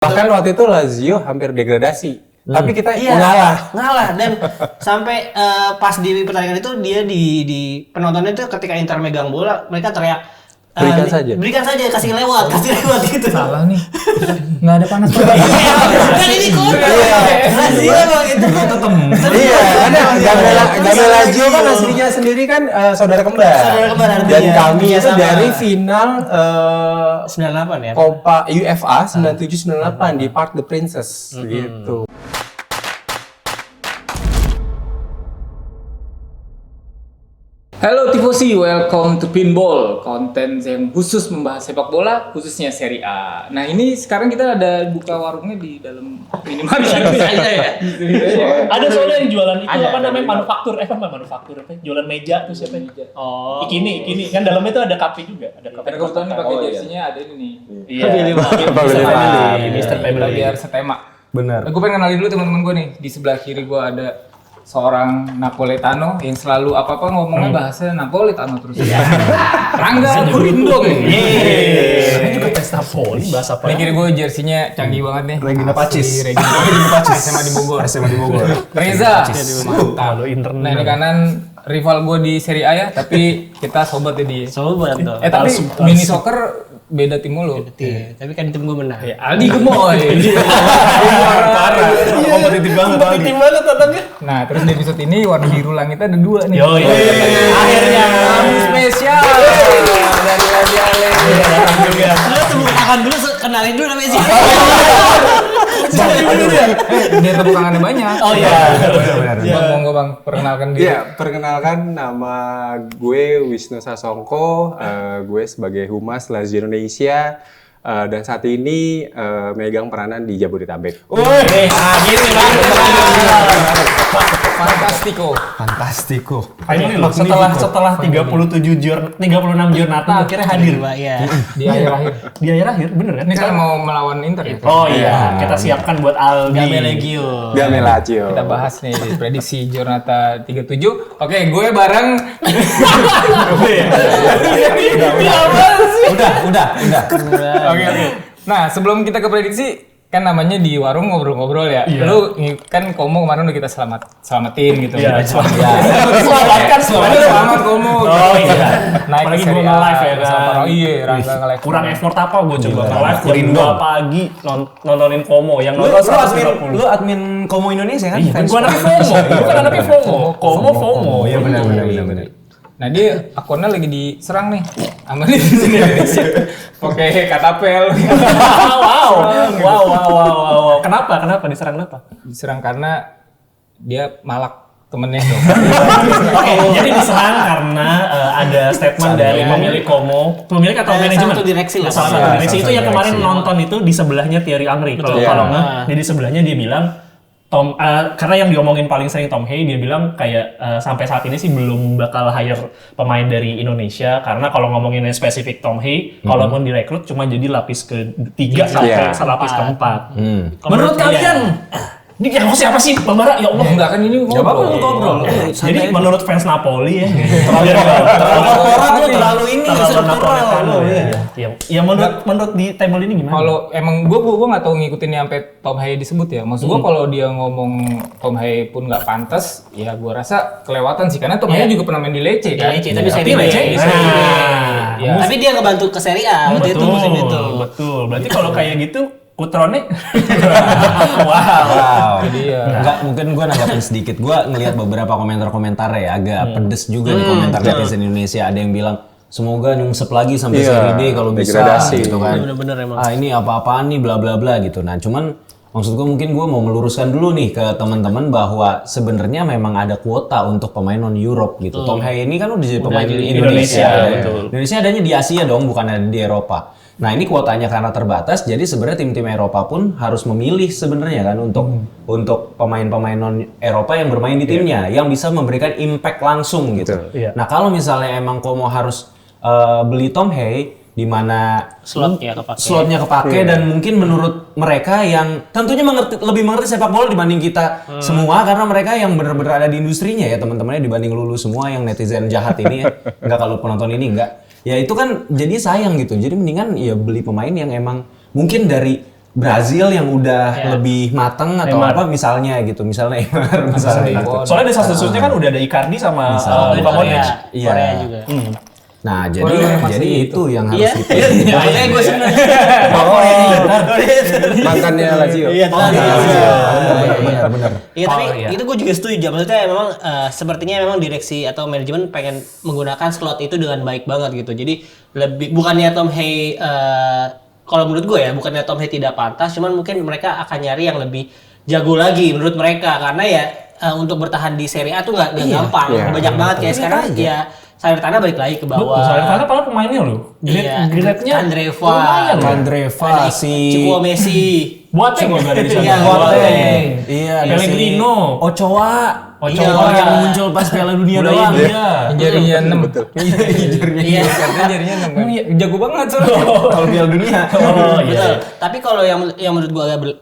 Bahkan waktu itu Lazio hampir degradasi. Tapi kita ngalah dan sampai pas di pertandingan itu dia di penontonnya itu ketika Inter megang bola mereka teriak berikan saja kasih lewat gitu. Salah nih. Nggak ada panas. Kan ini kode. Lazio gitu. Iya, karena Lazio kan aslinya sendiri kan saudara kembar. Dan kami itu dari final 98 ya. Copa UEFA 97-98 di Parc des Princes gitu. Halo Tifosi, welcome to Pinball, konten yang khusus membahas sepak bola, khususnya Serie A. Nah ini sekarang kita ada buka warungnya di dalam minimarket. Ada soalnya yang jualan itu apa namanya manufaktur, jualan meja tuh siapa? Oh. Ikini kan dalamnya itu ada kafe juga, ada kafe. Karena kebetulan nih pakai jersinya ada ini nih. Iya. Mr. Family. Biar setema. Benar. Gue pengen kenalin dulu teman-teman gue nih. Di sebelah kiri gue ada seorang Napoletano yang selalu apa-apa ngomongnya bahasa Napoletano terus. Rangga Purindo Ini juga tes Napoli bahasa apa? Ini kiri gue jersinya canggih banget nih. Regina Pacis. Regina Pacis. SMA di Bogor. Reza. Mantap. Nah ini kanan rival gue di Serie A ya, tapi kita sobat ya dia. Sobat dong. Tapi mini soccer beda tim mulu. Tapi kan tim gue menang. Ya, Aldi gemoy. Parah. Kompetitif banget. Kompetitif banget katanya. Nah, terus di episode ini warna biru langitnya ada 2 nih. Akhirnya Tamu spesial dari Ladi Ale. Lu tepuk tangan dulu, kenalin dulu namanya sih. Biar tepuk tangannya banyak. Oh iya. Bang, monggo Bang, perkenalkan diri. Iya, perkenalkan nama gue Wisnu Sasongko, gue sebagai Humas Lazio Indonesia dan saat ini megang peranan di Jabodetabek. Gini Fantastiko. Setelah 36 Giornata akhirnya hadir, Pak. Iya. Di akhir-akhir. Di akhir bener kan? Ini kan mau melawan Inter ya? Oh iya, kita siapkan buat Aldi. Gamelegio. Gamelaccio. Kita bahas nih prediksi Giornata 37. Oke, gue bareng. Udah. Oke. Nah, sebelum kita ke prediksi, kan namanya di warung ngobrol-ngobrol ya. Iya. Lu kan Komo kemarin udah kita selamatin gitu. Iya, Selamat Komo. Oh iya. Naik Apalagi ke Serie gua A, nge-live ya kan. Iya, Rangga nge-live. Kurang effort apa gue coba nge-live jam 2 pagi nontonin Komo yang nonton 150. Lu admin Komo Indonesia kan? Iya, kan gue anaknya FOMO. Gue kan anaknya FOMO. Komo FOMO. Iya benar. Nah, dia akunnya lagi diserang nih sama di sini Indonesia. Oke, Katapel. Wow. Kenapa diserang kenapa? Diserang karena dia malak temennya. Oke, jadi diserang karena ada statement dari pemilik Komo, pemilik atau manajemen Salah satu direksi lah. Salah satu direksi itu yang kemarin nonton itu di sebelahnya Thierry Henry. Kalau nggak, di sebelahnya dia bilang karena yang diomongin paling sering Tom Hay, dia bilang kayak sampai saat ini sih belum bakal hire pemain dari Indonesia karena kalau ngomongin yang spesifik Tom Hay, kalaupun direkrut cuma jadi lapis ke-3 sampai lapis ke-4. Menurut kalian ini yang siapa sih Bang Bara? Ya Allah. Enggak kan ini ngobrol. Jadi menurut fans Napoli ya, terlalu ini Napoletano ya. Ya menurut di table ini gimana? Kalau emang gua nggak tahu ngikutin sampai Tom Hay disebut ya. Maksud gua kalau dia ngomong Tom Hay pun nggak pantas, ya gua rasa kelewatan sih karena Tom Hay juga pernah main di Lecce kan. Tapi Serie B. Tapi dia ngebantu ke Serie A waktu itu musim itu. Betul. Berarti kalau kayak gitu Kutrone. Wow. Jadi ya. Enggak, mungkin gue nanggapin sedikit. Gue ngelihat beberapa komentar-komentar ya agak pedes juga di komentar netizen Indonesia. Ada yang bilang semoga nyungsep lagi sampai Serie D kalau bisa gitu kan. Bener-bener emang. Ini apa-apaan nih bla bla bla gitu. Nah, cuman maksud gue mungkin gue mau meluruskan dulu nih ke teman-teman bahwa sebenarnya memang ada kuota untuk pemain non Europe gitu. Tom Hay ini kan udah jadi pemain Indonesia. Indonesia adanya di Asia dong, bukan ada di Eropa. Nah ini kuotanya karena terbatas, jadi sebenarnya tim-tim Eropa pun harus memilih sebenarnya kan untuk pemain-pemain non Eropa yang bermain di timnya, yang bisa memberikan impact langsung gitu. Nah kalau misalnya emang Komo harus beli Tom Hay, di mana slotnya kepake dan mungkin menurut mereka yang tentunya lebih mengerti sepak bola dibanding kita semua karena mereka yang benar-benar ada di industrinya ya teman-temannya dibanding lulu semua yang netizen jahat ini ya. Enggak kalau penonton ini enggak. Ya itu kan jadi sayang gitu. Jadi mendingan ya beli pemain yang emang mungkin dari Brazil yang udah lebih mateng atau Neymar. apa misalnya gitu, misalnya Neymar misalnya gitu. Soalnya di satu-satunya kan udah ada Icardi sama Luka Modric. Iya. Korea juga. Nah, jadi itu yang harus Iya. kita Makanya gue sebenarnya. Mantannya Lazio. Iya, benar. Iya, tapi Oh, iya. itu gue juga setuju. Maksudnya memang sepertinya memang direksi atau manajemen pengen menggunakan slot itu dengan baik banget gitu. Jadi lebih bukannya Tom Hay kalau menurut gue ya, bukannya Tom Hay tidak pantas, cuman mungkin mereka akan nyari yang lebih jago lagi menurut mereka karena ya untuk bertahan di Serie A tuh nggak gampang. Iya. Banyak banget kayak sekarang ya Salernitana balik lagi ke bawah. Salernitana padahal pemainnya loh. Iya. Grade-nya Andreva, lumayan loh. Andreva si Cikuo Messi. Boateng juga dari sana. Iya, Boateng. iya ada Pellegrino. si Ochoa Ochoa. yang muncul pas Piala Dunia Mulai doang. India. Jarinya 6. Iya. Katanya jarinya 6 kan. Jago banget soalnya. Kalau Piala Dunia. Oh iya. Betul. Tapi kalau yang menurut gua agak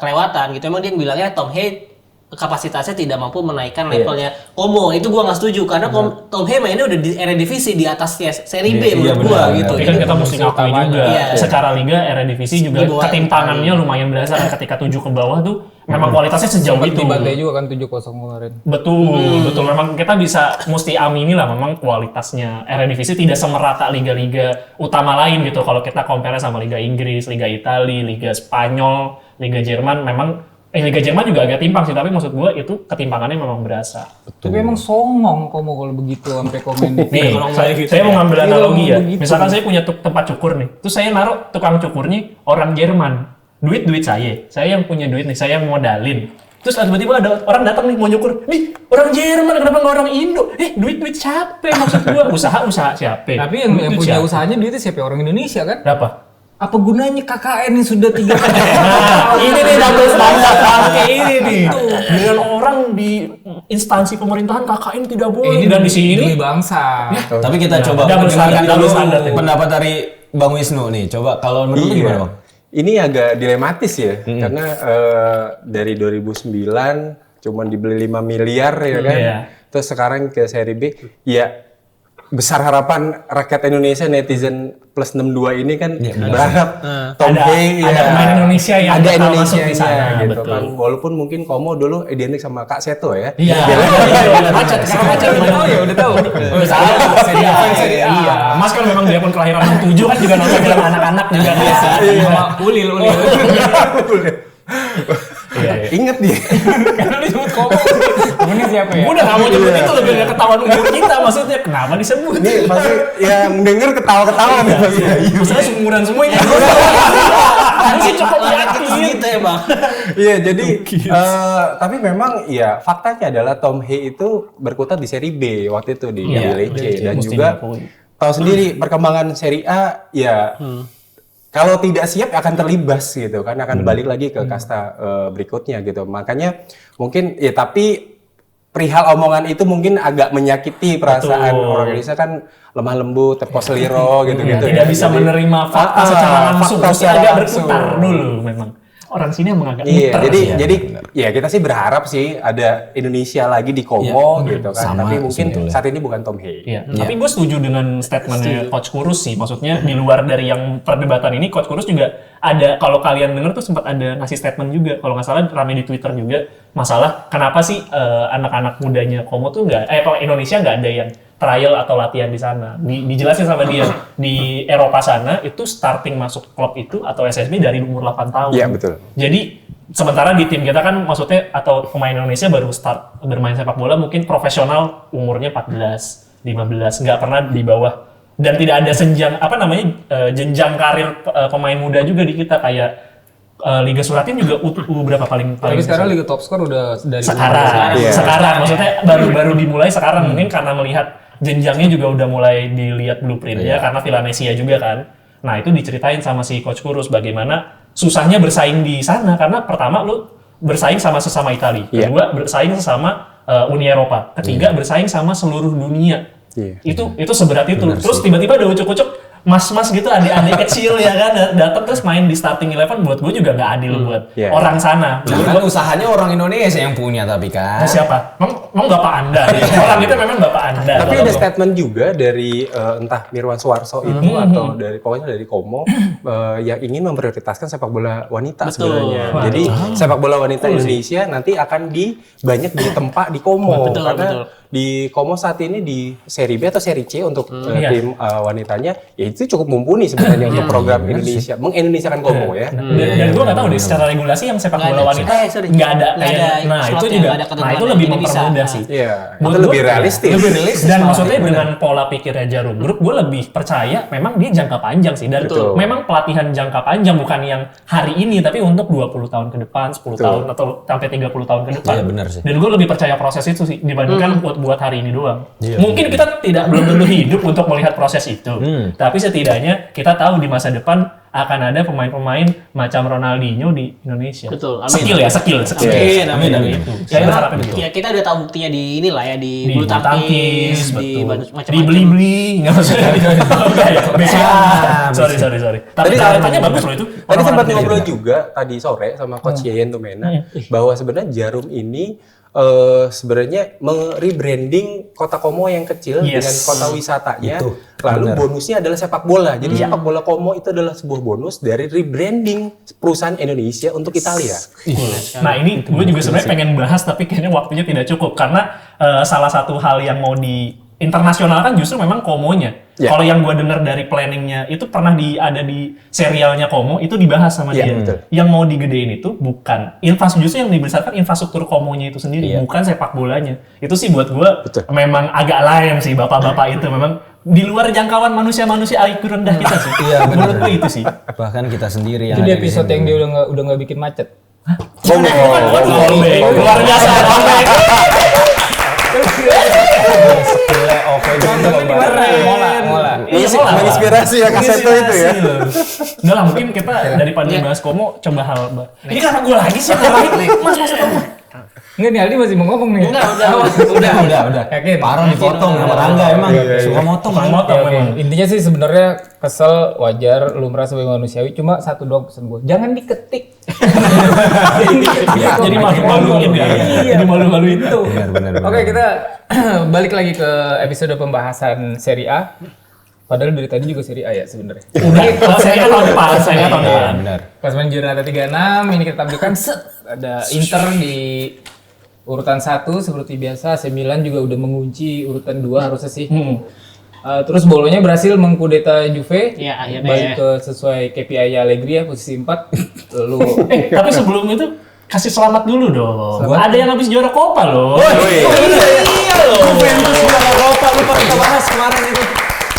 kelewatan gitu, emang dia bilangnya Tom Hay kapasitasnya tidak mampu menaikkan levelnya Como. Itu gua nggak setuju karena Tom Hay mainnya udah di Eredivisie di atasnya Serie B menurut gua gitu. Tapi kan kita mesti ngakui juga Iya. secara liga Eredivisie juga Di bawah ketimpangannya lumayan berasa ketika 7 ke bawah tuh memang kualitasnya sejauh Sempat itu. dibantai juga kan 7-0 kemarin. Betul. Memang kita bisa mesti amini lah memang kualitasnya Eredivisie tidak semerata liga-liga utama lain gitu. Kalau kita compare sama Liga Inggris, Liga Italia, Liga Spanyol, Liga Jerman memang Liga Jerman juga agak timpang sih, tapi maksud gue itu ketimpangannya memang berasa. Tapi emang songong Como kalau begitu sampai komen. Nih, saya mau ngambil Iya, analogi ya. begitu. Misalkan saya punya tempat cukur nih, terus saya naruh tukang cukurnya orang Jerman. Duit saya yang punya duit nih, saya yang modalin. Terus tiba-tiba ada orang datang nih mau nyukur, nih orang Jerman kenapa nggak orang Indo? Duit siapa maksud gua? Usaha siapa? Tapi yang Duit punya siapa? usahanya duitnya siapa? Orang Indonesia kan? Berapa? Apa gunanya KKN yang sudah 3 Nah, ini nih double standar kayak ini nih. Dengan orang di instansi pemerintahan KKN tidak boleh. ini Dan di sini demi bangsa. Tapi kita coba double standar, dengarkan double dulu standar ya. pendapat dari Bang Wisnu nih. Coba kalau menurut lu gimana, Bang? Ini agak dilematis ya, karena dari 2009 cuman dibeli 5 miliar ya kan, Iya. terus sekarang ke Serie B, ya besar harapan rakyat Indonesia netizen plus 62 ini kan berharap Tom Hay ada pemain Indonesia yang ada bakal masuk Indonesianya di sana, gitu betul. kan, walaupun mungkin Como dulu identik sama Kak Seto ya. Iya. Macet, sekarang macet udah tahu ya, udah tahu. Oh, salah. Iya. Mas kan memang dia pun kelahiran 67 kan juga nonton film anak-anak juga kan. Sama ulil. Iya. Ingat dia. Karena disebut Como. Temennya siapa ya? Udah nggak mau nyebut itu lebih nggak ketahuan umur kita maksudnya. Kenapa disebut? Ini pasti yang denger ketawa-ketawa nih pasti. Maksudnya seumuran semua ini. Masih cukup yakin. Gitu ya, Bang. Iya, jadi tapi memang ya faktanya adalah Tom Hay itu berkutat di Serie B waktu itu di Lecce dan mesti juga diakui. tahu sendiri perkembangan Serie A ya kalau tidak siap akan terlibas gitu kan, akan balik lagi ke kasta berikutnya gitu. Makanya mungkin ya tapi perihal omongan itu mungkin agak menyakiti perasaan orang Indonesia kan lemah lembut, tepos seliro gitu-gitu. Tidak bisa Jadi, menerima fakta secara langsung. fakta Mesti secara agak langsung. berputar dulu memang. Orang sini emang agak Iya, muter. jadi ya kita sih berharap sih ada Indonesia lagi di Como gitu kan. Sama Tapi mungkin sebetulnya. saat ini bukan Tom Hay. Iya. Tapi gue setuju dengan statementnya Coach Kurus sih. Maksudnya di luar dari yang perdebatan ini, Coach Kurus juga ada, kalau kalian dengar tuh sempat ada ngasih statement juga. Kalau nggak salah rame di Twitter juga. Masalah kenapa sih anak-anak mudanya Como tuh Indonesia nggak ada yang trial atau latihan di sana. Dijelasin sama dia, di Eropa sana itu starting masuk klub itu atau SSB dari umur 8 tahun. Iya, betul. Jadi sementara di tim kita kan maksudnya atau pemain Indonesia baru start bermain sepak bola mungkin profesional umurnya 14, 15, nggak pernah di bawah, dan tidak ada jenjang karir pemain muda juga di kita kayak Liga Suratin juga berapa paling Tapi sekarang Liga Top Score udah dari sekarang maksudnya baru dimulai sekarang mungkin karena melihat jenjangnya juga udah mulai dilihat blueprintnya karena Villanesia juga kan. Nah itu diceritain sama si Coach Kurus bagaimana susahnya bersaing di sana karena pertama lu bersaing sama sesama Italia, kedua bersaing sesama Uni Eropa, ketiga bersaing sama seluruh dunia. Itu seberat itu. Terus tiba-tiba ada ucuk-ucuk mas-mas gitu, adik-adik kecil ya kan datang terus main di starting 11, buat gue juga nggak adil buat orang sana. Nah, kan usahanya orang Indonesia yang punya tapi kan. Nah, siapa? Emang bapak anda? Orang itu memang bapak anda. Tapi ada statement juga dari entah Mirwan Suwarso itu atau dari pokoknya dari Komo yang ingin memprioritaskan sepak bola wanita sebenarnya. Jadi sepak bola wanita Indonesia nanti akan banyak ditempa di Komo karena di Komo saat ini di seri B atau seri C untuk tim wanitanya ya itu cukup mumpuni sebenarnya untuk program Indonesia mengindonesiakan Komo ya. Dan gue nggak tahu deh secara regulasi yang sepak bola wanita nggak ada kayak nah itu juga itu lebih mempermudah sih. Iya, itu lebih realistis. Dan maksudnya dengan pola pikirnya Jarum Group, gue lebih percaya memang dia jangka panjang sih. Dan memang pelatihan jangka panjang bukan yang hari ini, tapi untuk 20 tahun ke depan, 10 tahun atau sampai 30 tahun ke depan. Iya benar sih. Dan gue lebih percaya proses itu sih dibandingkan buat hari ini doang. Mungkin kita belum tentu hidup untuk melihat proses itu, tapi setidaknya kita tahu di masa depan akan ada pemain-pemain macam Ronaldinho di Indonesia. Betul. Skill. Amin. Saya berharap itu. Ya kita udah tahu buktinya di inilah ya di bulu bulu tangkis, di betul. macam-macam. Di beli-beli, nggak maksudnya. Sorry. Tapi talentanya bagus loh itu. Tadi sempat ngobrol juga tadi sore sama Coach Yeyen Tumena bahwa sebenarnya Jarum ini sebenarnya rebranding kota Komo yang kecil dengan kota wisatanya. Lalu bonusnya adalah sepak bola. Jadi sepak bola Komo itu adalah sebuah bonus dari rebranding perusahaan Indonesia untuk Italia. Nah ini gue juga sebenarnya pengen bahas tapi kayaknya waktunya tidak cukup karena salah satu hal yang mau di internasional kan justru memang Komonya. Kalau yang gue dengar dari planningnya itu pernah ada di serialnya Komo itu dibahas sama dia. Yang mau digedein itu bukan justru yang dibesarkan infrastruktur Komonya itu sendiri, bukan sepak bolanya. Itu sih buat gue memang agak lain sih bapak-bapak itu memang di luar jangkauan manusia-manusia IQ rendah kita sih. Menurut gue itu sih. Bahkan kita sendiri yang Itu di episode yang dia udah nggak bikin macet. Luar biasa. Mola. Menginspirasi ya Kaseto itu ya. Udah lah mungkin kita daripada bahas Komo coba hal ini kenapa gue lagi sih mas Enggak nih, Aldi masih mau ngomong nih. udah. Yakin? Parah dipotong sama Rangga emang. Suka motong. Oke. Intinya sih sebenarnya kesel, wajar, lumrah sebagai manusiawi. Cuma satu doang pesan gue, jangan diketik. Jadi malu-maluin ya. Jadi malu-maluin tuh. Benar. Oke, kita balik lagi ke episode pembahasan Serie A. Padahal dari tadi juga Serie A ya sebenarnya. Udah, saya tahun depan. Benar. Klasemen Giornata 36 ini kita tampilkan ada Inter di urutan 1 seperti biasa. AC Milan juga udah mengunci urutan 2 harusnya sih. Terus Bolonya berhasil mengkudeta Juve. Iya, akhirnya balik ke sesuai KPI Allegri ya, posisi 4. Lalu tapi sebelum itu kasih selamat dulu dong. Ada yang habis juara Copa loh. Iya loh. Juventus juara Copa lupa kita bahas kemarin itu.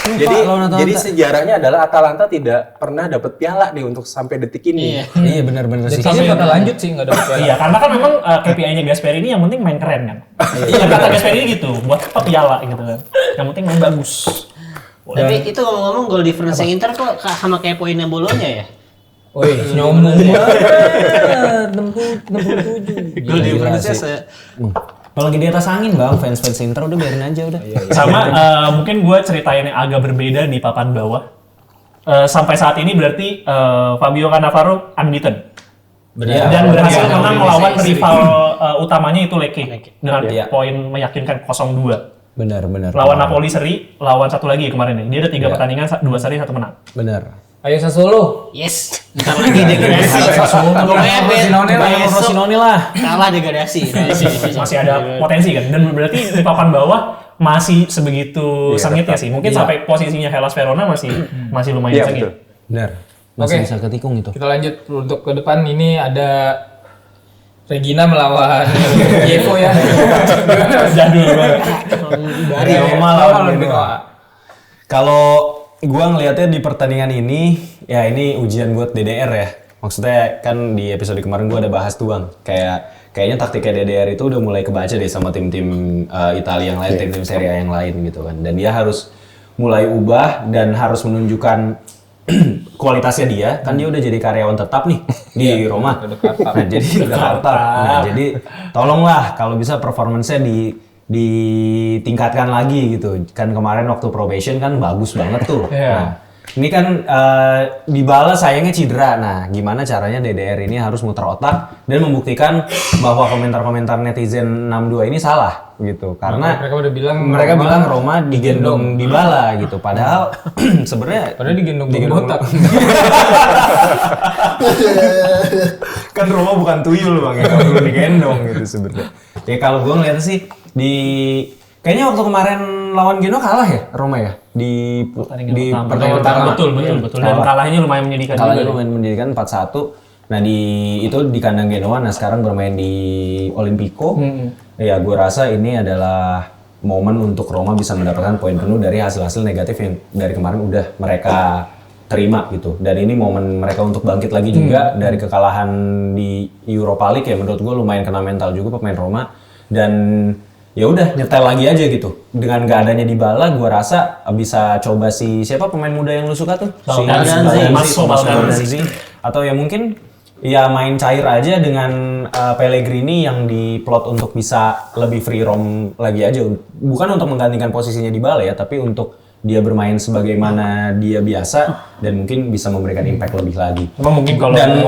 Jadi sejarahnya adalah Atalanta tidak pernah dapat piala nih untuk sampai detik ini. Iya benar sih. jadi bakal lanjut sih nggak dapat piala. Iya, karena kan memang KPI-nya Gasperini yang penting main keren kan. Iya, kata Gasperini gitu, buat apa piala gitu kan. Yang penting main bagus. Tapi itu ngomong-ngomong gol difference yang Inter kok sama kayak poinnya Bolonya ya? Woi, nyombong banget. 67. Gol difference-nya Kalau lagi di atas angin bang, fans Inter udah biarin aja udah. Sama mungkin gue ceritain yang agak berbeda di papan bawah. Sampai saat ini berarti Fabio Cannavaro unbeaten. Dan berhasil menang melawan rival utamanya itu Lecce dengan poin meyakinkan 0-2. Benar. Lawan Napoli seri, lawan satu lagi kemarin nih. Dia ada 3 pertandingan, 2 seri, 1 menang. Benar. Ayo Sassuolo. yes. Bentar lagi degradasi. Pokoknya Rosinone lah. kalah degradasi. Masih ada potensi kan. Dan berarti di papan bawah masih sebegitu sengitnya sih. Mungkin sampai posisinya Hellas Verona masih lumayan sengit. Benar. Masih bisa ketikung itu. Kita lanjut untuk ke depan. Ini ada Regina melawan Yevo ya. Jadul banget. Dari Roma. Kalau gua ngelihatnya di pertandingan ini, ya ini ujian buat DDR ya. Maksudnya kan di episode kemarin gua ada bahas tuh bang, kayaknya taktiknya DDR itu udah mulai kebaca deh sama tim-tim Italia yang lain, tim-tim Serie A yang lain gitu kan. Dan dia harus mulai ubah dan harus menunjukkan kualitasnya dia, kan dia udah jadi karyawan tetap nih di Roma. Nah jadi udah tetap. Nah jadi tolonglah kalau bisa performance-nya ditingkatkan lagi gitu. Kan kemarin waktu probation kan bagus banget tuh. Nah, Ini kan Dybala sayangnya cedera. Nah, gimana caranya DDR ini harus muter otak dan membuktikan bahwa komentar-komentar netizen 62 ini salah gitu. Karena mereka bilang Roma digendong Dybala gitu. Padahal sebenarnya digendong botak. Kan Roma bukan tuyul Bang ya, kalau perlu digendong gitu sebenarnya. Ya kalau gue ngeliat sih kayaknya waktu kemarin lawan Genoa kalah ya Roma ya di pertandingan pertama. Betul. Dan kalahnya lumayan menyedihkan. Kalahnya lumayan menyedihkan 4-1. Nah itu di kandang Genoa. Nah sekarang bermain di Olimpico. Ya gue rasa ini adalah momen untuk Roma bisa mendapatkan poin penuh dari hasil-hasil negatif yang dari kemarin udah mereka terima gitu. Dan ini momen mereka untuk bangkit lagi juga dari kekalahan di Europa League ya, menurut gue lumayan kena mental juga pemain Roma. Dan ya udah nyetel lagi aja gitu. Dengan gak adanya Dybala, gue rasa bisa coba siapa pemain muda yang lu suka tuh? Baldanzi. Atau ya mungkin ya main cair aja dengan Pellegrini yang diplot untuk bisa lebih free roam lagi aja. Bukan untuk menggantikan posisinya Dybala ya, tapi untuk dia bermain sebagaimana dia biasa dan mungkin bisa memberikan impact lebih lagi. Emang mungkin kalau dan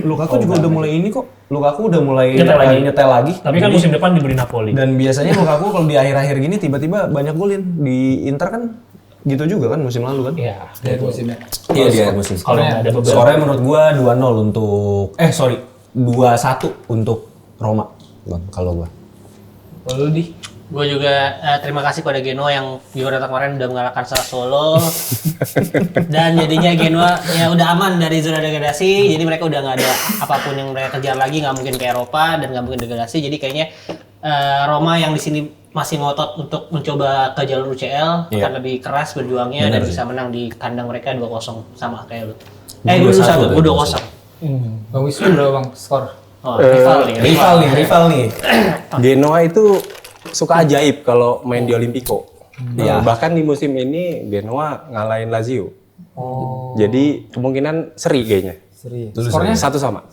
Lukaku juga udah mulai ini kok. Lukaku udah mulai nyetel lagi. Tapi kan musim depan diberi Napoli. Dan biasanya Lukaku kalau di akhir-akhir gini tiba-tiba banyak golin. Di Inter kan gitu juga kan musim lalu kan? Iya. Dari musimnya. Iya di akhir musim. Kalau ada beberapa. Skornya menurut gua 2-0 untuk 2-1 untuk Roma. Bang, kalau gua. Lalu di Gue juga terima kasih kepada Genoa yang juara kemarin udah mengalahkan Sassuolo dan jadinya Genoa ya udah aman dari zona degradasi, jadi mereka udah nggak ada apapun yang mereka kejar lagi, nggak mungkin ke Eropa dan nggak mungkin degradasi. Jadi kayaknya Roma yang di sini masih ngotot untuk mencoba ke jalur UCL akan lebih keras berjuangnya dan bisa menang di kandang mereka 2-0 sama kayak lu. 2-1, 2-0. Bang Wisnu berapa Bang skor? Oh, rival nih. Genoa itu suka ajaib kalau main di Olimpico. Bahkan di musim ini Genoa ngalahin Lazio. Jadi kemungkinan seri kayaknya. Seri. Skornya 1-1.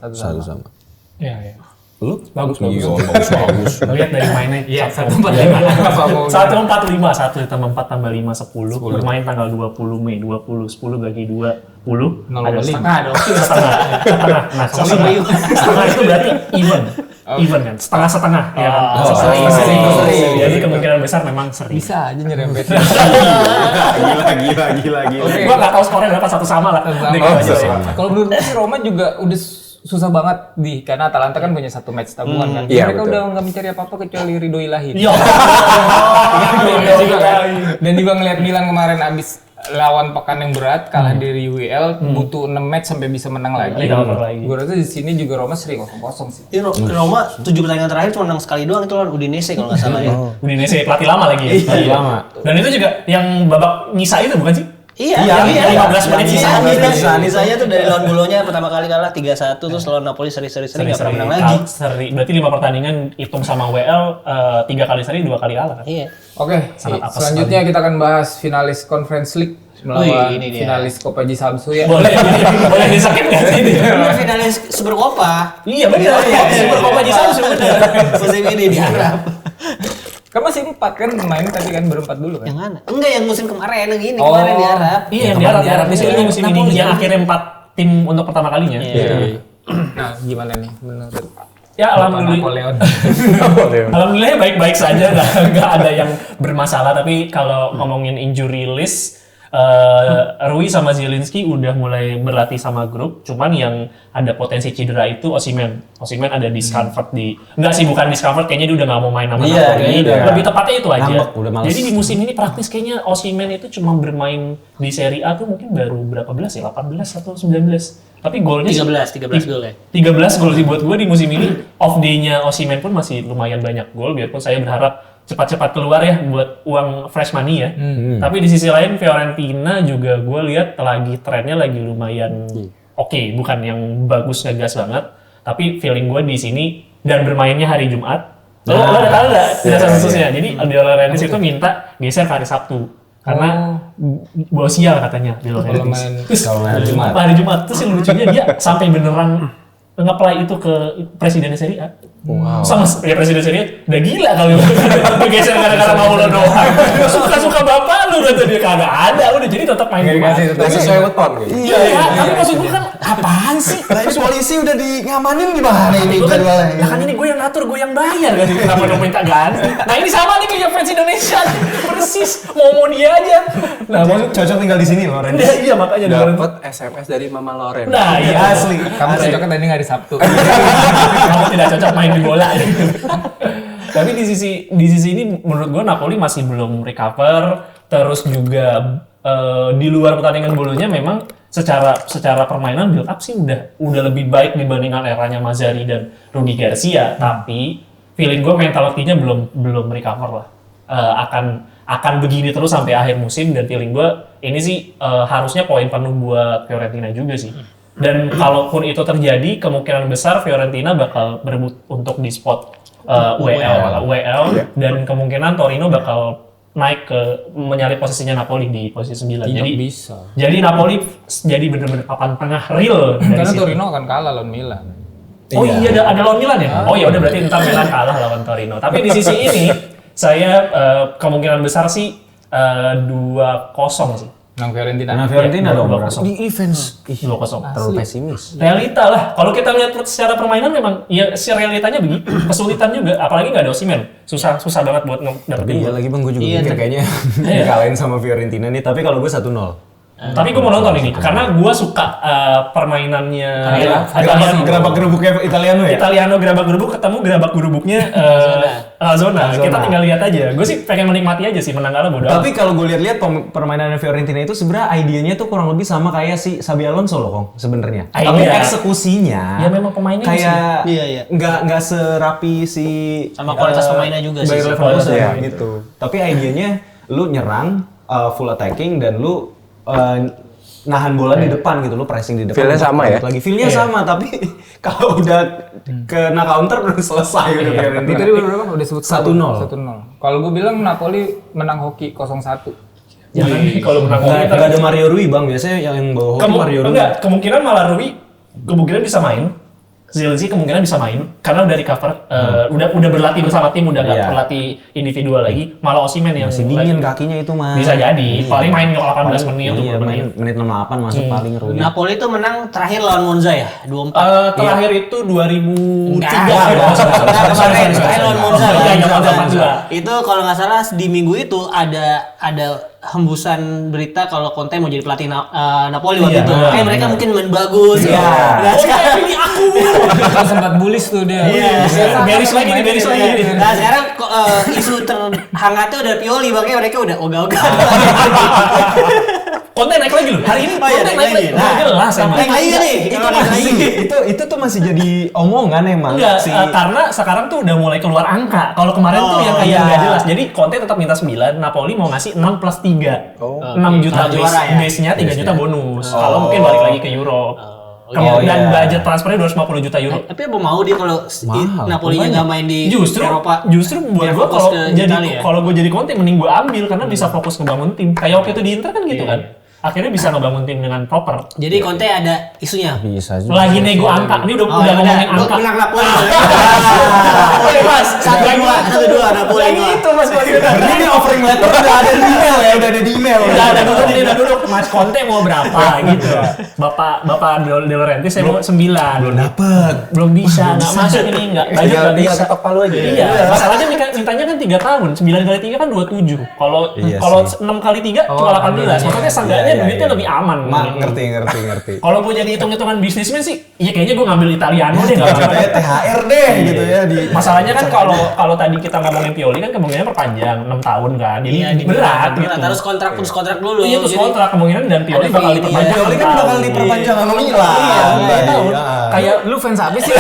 Iya. Lu? Bagus. Bagus. Lihat dari mainnya. Iya, 1-4-5. 1 ditambah 4 tambah 5, 10. Bermain tanggal 20 Mei, 20, 10 bagi 20. Ada setengah dong. Setengah. Nah, setengah itu berarti even kan? Setengah ya kan? Seri. Jadi kemungkinan besar memang seri. Bisa aja nyerempet. Gila. Gua nggak tahu skornya berapa, satu sama lah. Kalau menurut gue sih Roma juga udah susah banget karena Atalanta kan punya satu match tabungan kan. Iya, Mereka betul. udah nggak mencari apa-apa kecuali Ridho Ilahi. Iya. Dan juga ngelihat Milan kemarin abis lawan pekan yang berat kalah dari UEL, butuh 6 match sampai bisa menang lagi. Gue rasa di sini juga Roma seri 0-0 sih. Roma 7 pertandingan terakhir cuma menang sekali doang, itu lawan Udinese kalau nggak salah ya. Udinese pelatih lama lagi ya. Pelatih lama. Dan itu juga yang babak nyisa itu bukan sih? Iya, 15 menit sisa. Sisanya tuh dari lawan Bolonya pertama kali kalah 3-1, terus lawan Napoli seri-seri nggak pernah menang lagi. Seri. Berarti 5 pertandingan hitung sama WL 3 kali seri, 2 kali kalah kan? Iya. Oke, Sangat apes selanjutnya kita akan bahas finalis Conference League melawan ini dia. finalis Coppa G Samsu ya. Boleh disakit nggak sih? Ini finalis Super Copa. Iya benar. Super Copa di sana sudah benar. Musim ini diharap. Kan masih 4 kan main tadi kan berempat dulu kan. Yang mana? Enggak, yang musim kemarin yang ini kemarin diharap. Iya yang diharap musim ini yang akhirnya 4 tim untuk pertama kalinya. Nah, gimana nih menurut Ya alhamdulillah. Napoleon? Alhamdulillah baik-baik saja, nggak ada yang bermasalah. Tapi kalau ngomongin injury list, Rui sama Zielinski udah mulai berlatih sama grup. Cuman yang ada potensi cedera itu Osimhen. Osimhen ada discomfort enggak sih, bukan discomfort, kayaknya dia udah nggak mau main sama Napoli. Lebih tepatnya itu aja. Jadi di musim ini praktis kayaknya Osimhen itu cuma bermain di Serie A tuh mungkin baru berapa belas ya, 18 atau 19. Tapi golnya 13 gol ya. 13 gol dibuat gue di musim ini. Off day-nya Osimhen pun masih lumayan banyak gol, biarpun saya berharap cepat-cepat keluar ya buat uang fresh money ya. Tapi di sisi lain Fiorentina juga gue lihat trennya lagi lumayan oke, bukan yang bagus ngegas banget. Tapi feeling gue di sini dan bermainnya hari Jumat. Lo udah tahu nggak penjelasan khususnya? Jadi De Laurentiis itu minta geser ke hari Sabtu. Karena bawa sial katanya De Laurentiis. Terus hari Jumat. Terus yang lucunya dia sampai beneran nge-apply itu ke presiden Serie A. Sama ya presiden Serie udah gila kali bergeser gara-gara mau lo doang. Suka-suka bapak lu kata dia kagak ada, udah jadi tetap main di Tetap sesuai weton gitu. Iya, tapi maksud gue kan apaan sih? Lah ini polisi udah ngamanin gimana ini jadwalnya? Ya kan ini gue yang ngatur, gue yang bayar kan. Kenapa dong minta ganti? Nah ini sama nih kayak fans Indonesia. Persis, mau dia aja. Nah maksud Cocok tinggal di sini loh, Ren. iya makanya Dapat SMS dari Mama Loren. Nah iya Asli. Kamu cocoknya tadi hari Sabtu. kamu tidak cocok main di bola. Tapi di sisi ini menurut gue Napoli masih belum recover. Terus juga di luar pertandingan bolonya memang secara permainan build up sih udah lebih baik dibandingkan eranya Mazzarri dan Rudi Garcia. Tapi feeling gue mentalitinya belum recover lah. Akan begini terus sampai akhir musim dan feeling gue ini sih harusnya poin penuh buat Fiorentina juga sih. Dan kalaupun itu terjadi, kemungkinan besar Fiorentina bakal berebut untuk di spot WL dan kemungkinan Torino bakal naik ke menyalip posisinya Napoli di posisi 9. Jadi Napoli jadi benar-benar papan tengah real dari Karena situ. Torino akan kalah lawan Milan. Oh iya ada lawan Milan ya? Oh ya udah berarti ntar Milan kalah lawan Torino. Tapi di sisi ini saya kemungkinan besar sih 2-0 sih. Menang Fiorentina. Nah, Fiorentina dong. 2-0. Di events. 2-0. Terlalu pesimis. Realita lah. Kalau kita lihat secara permainan memang ya si realitanya begitu. Kesulitan juga. Apalagi nggak ada Osimhen. Susah banget buat dapetin Iya gol. lagi bang, gue juga Iya, mikir kayaknya dikalahin sama Fiorentina nih. Tapi kalau gue 1-0. Tapi gue mau nonton ini karena gue suka permainannya Gerabak gerubuknya Italiano ya? Italiano gerabak gerubuk ketemu gerabak gerubuknya Zona. Kita tinggal lihat aja. Gue sih pengen menikmati aja sih menang kalah bodo. Tapi kalau gue lihat-lihat permainan Fiorentina itu sebenarnya idenya tuh kurang lebih sama kayak si Xabi Alonso loh Kong sebenarnya. Idea. Tapi eksekusinya Ya memang pemainnya kayak Iya. nggak serapi si Sama kualitas pemainnya juga sih. Bayer Leverkusen Iya. gitu. Tapi idenya lu nyerang full attacking dan lu nahan bola di depan gitu, lu pressing di depan. Feel-nya sama ya? Lagi feel-nya sama tapi kalau udah kena counter udah selesai udah Fiorentina. Itu tadi berapa? Udah sebut 1-0. 1-0. Kalau gue bilang Napoli menang hoki 0-1. Jangan kalau menang Nggak ada Mario Rui bang, biasanya yang bawa hoki Mario Rui. Enggak, kemungkinan malah Rui kemungkinan bisa main. Zilzi kemungkinan bisa main karena udah recover, udah berlatih bersama tim, udah nggak Iya. berlatih individual lagi. Malah Osimhen yang Masih dingin kakinya itu mah. bisa jadi paling main 18 menit Iya, 20 main menit. menit 68 masuk paling Rui. Napoli itu menang terakhir lawan Monza ya, 2-4. Terakhir itu 2003 Kemarin lawan Monza. Itu Itu kalau nggak salah di minggu itu ada hembusan berita kalau Conte mau jadi pelatih Napoli waktu itu. Kayak mereka mungkin main bagus. Nah, sekarang ini aku. Sempat bullish tuh dia. Beris lagi. Nah sekarang isu terhangatnya udah Pioli, makanya mereka udah ogah-ogah. Konten naik lagi loh. Hari ini Oh iya, konten naik lagi. Nah, jelas emang. Naik lagi nih. Itu masih itu tuh masih jadi omongan emang Enggak, si karena sekarang tuh udah mulai keluar angka. Kalau kemarin tuh yang kayak nggak jelas. Jadi Conte tetap minta 9, Napoli mau ngasih 6 plus 3. 6 juta Juara ya? base-nya 3 juta bonus. Kalau mungkin balik lagi ke Euro. Dan budget transfernya 250 juta euro. Tapi apa mau dia kalau Napolinya nggak main di Eropa? Justru buat Biar gua fokus ke Italia. kalau gue jadi Conte mending gue ambil karena bisa fokus ngebangun tim. Kayak waktu itu di Inter kan gitu kan. Akhirnya bisa ngebangun tim dengan proper. Jadi Conte ada isunya. bisa juga. Lagi nego angka. Ini udah ngomongin angka. Menang Napoli. Oke, Mas. 1-2 Napoli. Itu Mas Berarti ini offering letter udah ada di email ya, udah ada di email. Udah duduk. Mas Conte mau berapa gitu. Bapak De Laurentiis saya mau 9. Belum Dapet. Belum bisa. Enggak masuk ini enggak. Tinggal ketok palu aja. Iya, masalahnya mintanya kan 3 tahun. 9 kali 3 kan 27. Kalau 6 kali 3 cuma 18. Maksudnya seenggaknya duitnya lebih aman. ngerti. Kalau gue jadi hitung-hitungan bisnismen sih, ya kayaknya gue ngambil Italiano deh nggak apa-apa. Kayak THR deh gitu ya di. Masalahnya kan kalau tadi kita ngomongin Pioli kan kemungkinan perpanjang 6 tahun kan, jadi berat gitu. Terus kontrak dulu. Iya terus kontrak kemungkinan dan Pioli ada bakal fee, diperpanjang. Pioli kan bakal diperpanjang sama Milan. Iya, tahun. Kayak lu fans apa sih?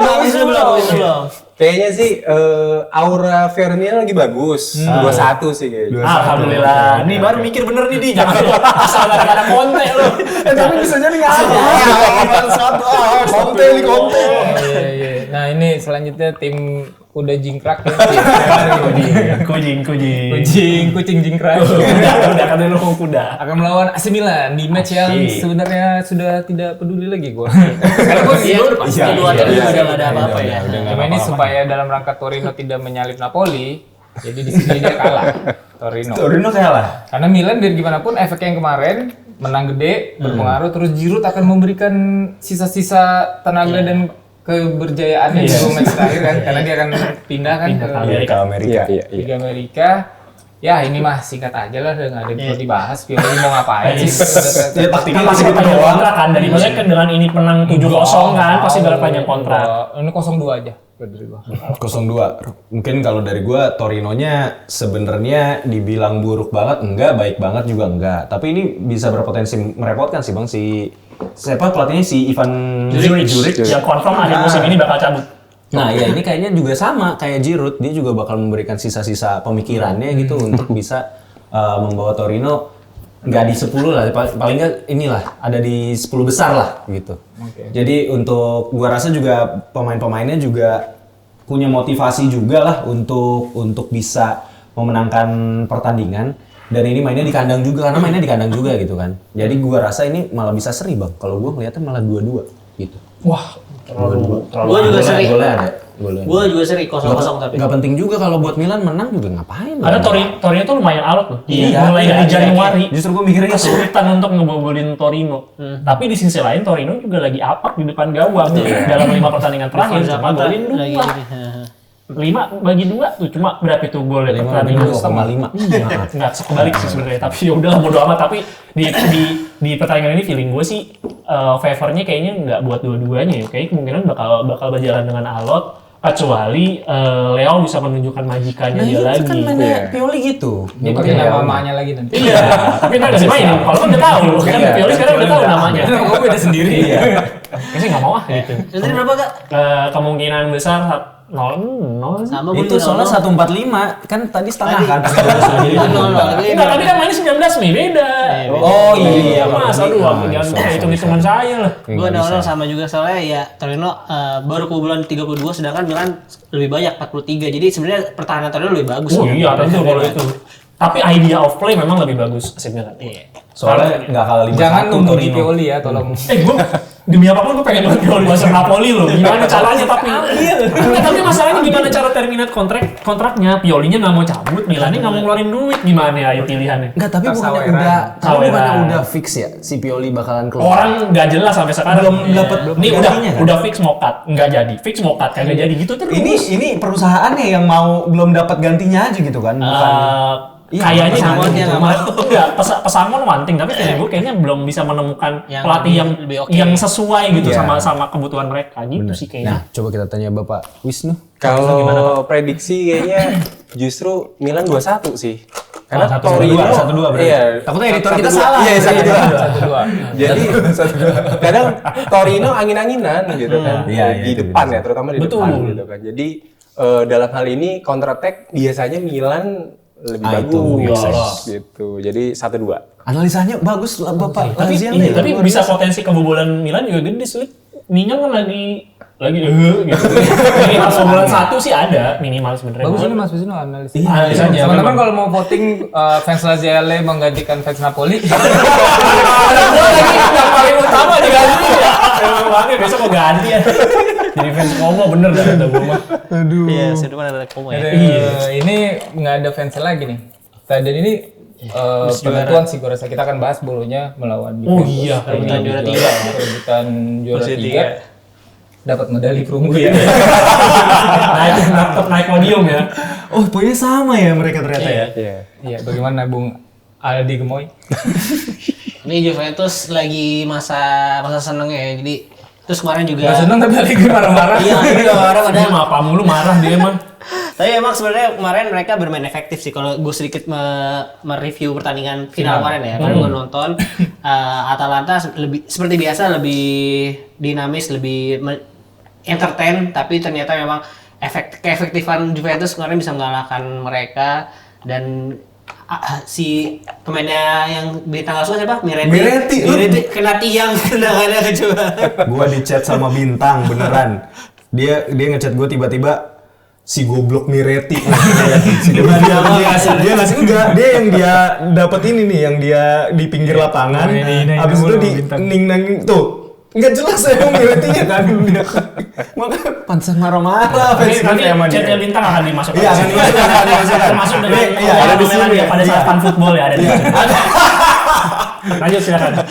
Bagus belum. Kayaknya sih aura Fiorentina lagi bagus. 2-1 sih kayaknya. Alhamdulillah. Nih baru mikir bener nih di, jangan asal gara-gara Conte lu. Tapi bisa jadi nggak ada. Konte. Iya. Nah ini selanjutnya tim kuda jingkrak ya. Kucing jingkrak. Kuda kan lu mau kuda. Akan melawan AC Milan di match yang sebenarnya sudah tidak peduli lagi gua. Karena gue udah pasti dua tim udah nggak ada apa-apa ya. Cuma ini supaya dalam rangka Torino tidak menyalip Napoli, jadi di sini dia kalah. Torino kalah. Karena Milan biar gimana pun efek yang kemarin menang gede berpengaruh, terus Giroud akan memberikan sisa-sisa tenaga dan keberjayaannya di match terakhir kan, karena dia akan pindah kan ke Amerika. Liga Amerika. Ya ini mah singkat aja lah, nggak ada yang perlu dibahas. Pioli mau ngapain sih? Ya taktiknya Pasti panjang kontrak kan dari maksudnya kan dengan ini menang 7-0 kan pasti bakal panjang kontrak. Ini 0-2 aja. Dari gua. 0-2. Mungkin kalau dari gua Torinonya sebenarnya dibilang buruk banget enggak, baik banget juga enggak. Tapi ini bisa berpotensi merepotkan sih Bang, siapa pelatihnya si Ivan Juric Yang confirm akhir musim ini bakal cabut. Nah ya ini kayaknya juga sama kayak Giroud, dia juga bakal memberikan sisa-sisa pemikirannya gitu untuk bisa membawa Torino nggak di 10 lah, paling nggak inilah ada di 10 besar lah gitu. Jadi untuk gua rasa juga pemain-pemainnya juga punya motivasi juga lah untuk bisa memenangkan pertandingan, dan ini mainnya di kandang juga karena mainnya di kandang juga gitu kan. Jadi gua rasa ini malah bisa seri Bang. Kalau gua ngeliatnya malah 2-2 gitu. Wah, Gue juga seri. Gue juga seri 0-0 tapi. Nggak penting juga kalau buat Milan menang juga ngapain. Karena Torino tuh lumayan alot loh. Iya, Mulai dari Januari. Justru gue mikirnya itu. Kesulitan untuk ngebobolin Torino. Tapi di sisi lain Torino juga lagi apak di depan gawang dalam 5 pertandingan terakhir. Cuma golin 2. 5 bagi 2 tuh cuma berapa itu gol ya pertandingan 2,5. Enggak kebalik sih sebenarnya, tapi ya udahlah bodo amat. Tapi di pertandingan ini feeling gue sih favornya kayaknya nggak buat dua-duanya ya. Kayaknya kemungkinan bakal berjalan dengan alot, kecuali Leo bisa menunjukkan majikannya dia lagi. Itu kan mainnya Pioli gitu. dia pakai nama mamanya lagi nanti. Iya, tapi ntar kasih mainin. Kalau kan udah tahu, kan Pioli sekarang udah tahu namanya. Gue beda sendiri. Kayaknya sih nggak mau gitu. Nanti berapa Kak? Kemungkinan besar 0-0. Sama Itu soalnya 145 kan tadi setengah kan. Enggak, tapi kan mainnya 19 Mei, beda. Oh iya, Mas, aduh, jangan hitung-hitungan saya lah. Gue 0-0 sama juga soalnya ya Torino baru kebobolan 32 sedangkan Milan lebih banyak 43. Jadi sebenarnya pertahanan Torino lebih bagus. Oh iya, tentu kalau itu. Tapi idea of play memang lebih bagus AC Milan. Iya. Soalnya nggak kalah 5-1 Jangan nunggu di Torino. Pioli ya, tolong. Gue demi apapun gue pengen banget Pioli masuk Napoli loh. Gimana caranya tapi tapi masalahnya gimana cara terminate kontraknya? Piolinya nggak mau cabut, Milannya nggak mau ngeluarin duit, gimana ya ayo pilihannya? Enggak, tapi bukannya udah fix ya si Pioli bakalan keluar. Orang nggak jelas sampai sekarang. Belum dapat Nih gajinya kan? udah fix mau cut, nggak jadi. Fix mau cut, kagak jadi gitu terus. Ini perusahaannya yang mau belum dapat gantinya aja gitu kan? Bukan. Kayaknya Pesangonnya nggak mau. Enggak, pesangon one thing, tapi feeling gue kayaknya belum bisa menemukan Yang pelatih lebih oke. yang sesuai gitu Iya. sama kebutuhan mereka gitu sih kayaknya. Nah, coba kita tanya Bapak Wisnu. Kalau prediksi kayaknya justru Milan 2-1 sih. Karena 1-2 Torino 1-2 berarti. Iya. Takutnya editor kita 1-2. salah. Iya, 1-2. 1-2. Jadi kadang Torino angin-anginan gitu kan. Iya, Di itu depan ya, terutama di Betul. depan gitu kan. Jadi dalam hal ini counter attack biasanya Milan lebih itu bagus gitu. Jadi 1-2. Analisanya bagus lah Bapak. Tapi bisa potensi kebobolan Milan juga gede sih. Milan kan lagi gitu. Minimal kebobolan 1 sih ada minimal sebenarnya. Bagus ini Mas Wisnu analis. analisanya. Teman-teman kalau mau voting fans Laziale menggantikan fans Napoli, Ada gua lagi yang paling utama diganti ya. Emang banget besok mau ganti ya. Jadi fans Como bener dah ada gua mah. Iya, sudah ada Como ya. ini nggak ada fans lagi nih. Dan ini penentuan sih gue rasa kita akan bahas bolonya melawan Oh iya, perebutan juara 3. perebutan juara 3 dapat medali perunggu ya. naik podium ya. Oh, poinnya sama ya mereka ternyata ya. Iya, bagaimana Bung Aldi Gemoy? Ini Juventus lagi masa senengnya ya. Jadi terus kemarin juga Gak seneng tapi lagi marah-marah. Iya, marah Dia padahal. mah apa mulu marah dia mah. Tapi emang sebenarnya kemarin mereka bermain efektif sih. Kalau gue sedikit mereview pertandingan final kemarin ya, karena gue nonton Atalanta seperti biasa lebih dinamis, lebih entertain. Tapi ternyata memang keefektifan Juventus kemarin bisa mengalahkan mereka. Dan si pemainnya yang bintang asuh siapa? Miretti kena tiang tendangannya kecoba. Gua di chat sama Bintang beneran. Dia ngechat gua tiba-tiba, si goblok Miretti. Dia ngasih enggak, dia yang dia dapat ini nih, yang dia di pinggir lapangan. Habis itu di ning tuh. Enggak jelas emang Mirettinya kan dia. Makanya pantas marah-marah Nanti sama dia. Cetnya Bintang akan dimasukkan. Iya, akan dimasukkan. Termasuk dengan Iya, ada di sini. dia pada saat fan football ya ada di sini. Lanjut silakan.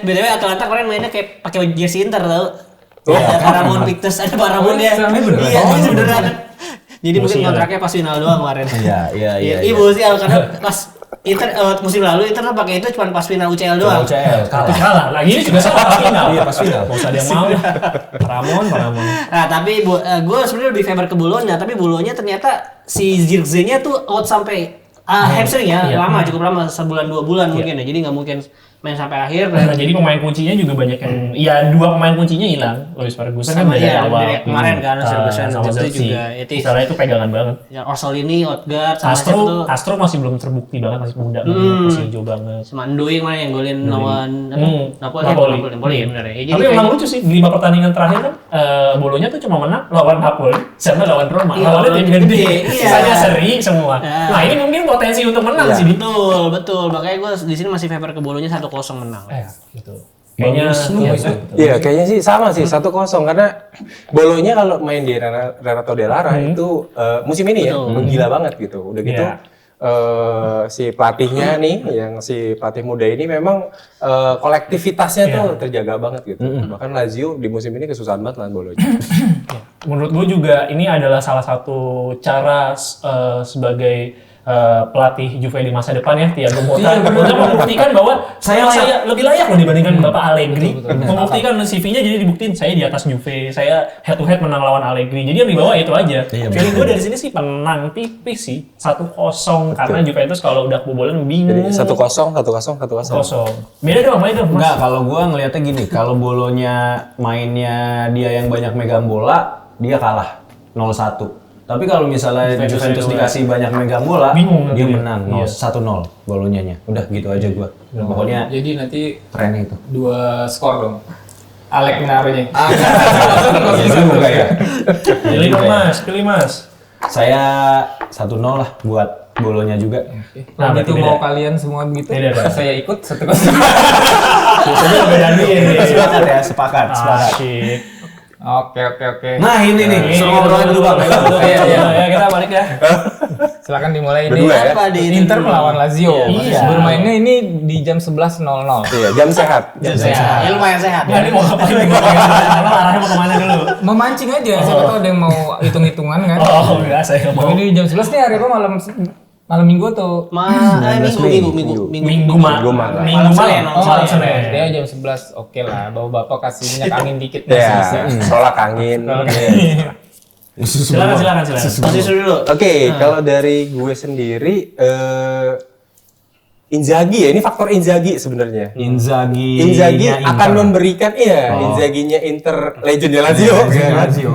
BTW Atalanta kemarin mainnya kayak pakai jersey Inter tau. Ada Paramount Pictures, ada Paramount dia. Iya, beneran. Jadi mungkin kontraknya pas final doang kemarin. Iya. Ibu sih karena pas Inter musim lalu Inter tuh pakai itu cuma pas final UCL doang. Tapi kalah. Lagi ini juga salah pas final. Iya, pas final. Mau usah ada yang mau. Paramount. Nah tapi gue sebenarnya lebih favor ke Bolonya, tapi Bolonya ternyata si Zirkzee-nya tuh out sampai hamstring ya, lama, cukup lama, sebulan 2 bulan mungkin ya, jadi nggak mungkin main sampai akhir. Nah, jadi pemain kuncinya juga banyak yang, ya 2 pemain kuncinya hilang. Luis Ferguson kan dari awal. Dari kemarin kan Ferguson sama itu Zirkzee. juga itu. Misalnya itu pegangan banget. Ya Orsolini, Odegaard, sama siapa tuh? Castro masih belum terbukti banget, masih muda, masih hijau banget. Sama Ndoi kemarin yang golin lawan Napoli ya benar ya. Jadi Tapi emang lucu sih, 5 pertandingan terakhir kan Bolonya tuh cuma menang lawan Napoli sama lawan Roma. Iya, Lawannya tim gede. iya. Sisanya seri semua. Nah, ini mungkin potensi untuk menang sih. betul. Makanya gue di sini masih favor ke Bolonya 1-0 menang. Gitu. Kayaknya Iya, kayaknya sih sama sih 1-0 karena Bolonya kalau main di Renato De Lara itu musim ini ya gila banget gitu. Udah gitu si pelatihnya nih, yang si pelatih muda ini memang kolektivitasnya tuh terjaga banget gitu. Bahkan Lazio di musim ini kesusahan banget lawan Bolonya. menurut gue juga ini adalah salah satu cara sebagai pelatih Juve di masa depan ya, Thiago Motta untuk membuktikan bahwa saya lebih layak loh dibandingkan Bapak Allegri. Membuktikan CV-nya, jadi dibuktiin saya di atas Juve, saya head to head menang lawan Allegri. Jadi yang dibawa itu aja. Feeling gue dari sini sih menang tipis sih, 1-0 karena Juventus kalau udah kebobolan bingung. 1-0. Beda dong, main dong. Enggak, kalau gua ngelihatnya gini, kalau Bolonya mainnya dia yang banyak megang bola, dia kalah 0-1. Tapi kalau misalnya Juventus dikasih banyak megang bola, bingung dia nanti. menang 1-0 Bolonyanya. Udah gitu aja gua. Pokoknya Jadi nanti keren itu. 2 skor dong. Alek naruhnya. Iya juga ya. Pilih mas. Saya 1-0 lah buat Bolonya juga. Nah, berarti itu beda. mau kalian semua begitu. Beda. Saya ikut 1-0. Beda nih. Sepakat ya, sepakat. Asik. Oke. Nah ini nih, suruh ngobrolin dulu Bang. Ya kita balik ya. Silakan dimulai ini. Berdua ya? Apa di ini Inter dulu? melawan Lazio. Iya. Bermainnya ini di jam 11.00. Iya, jam sehat. Ya lumayan sehat. Nah, ini mau ngapain nih? Emang arahnya mau kemana dulu? Memancing aja, siapa tahu ada yang mau hitung-hitungan kan. Oh, biasa ya mau. Ini jam 11 nih, hari apa malam minggu atau Minggu malam. Minggu malam. Malam Senin. dia jam 11. Oke lah, bawa bapak kasih minyak angin dikit. Ya, tolak angin. Silakan. Posisi dulu. Oke, kalau dari gue sendiri Inzaghi ya, ini faktor Inzaghi sebenarnya. Inzaghi akan memberikan Inzaghi-nya Inter legendnya Lazio.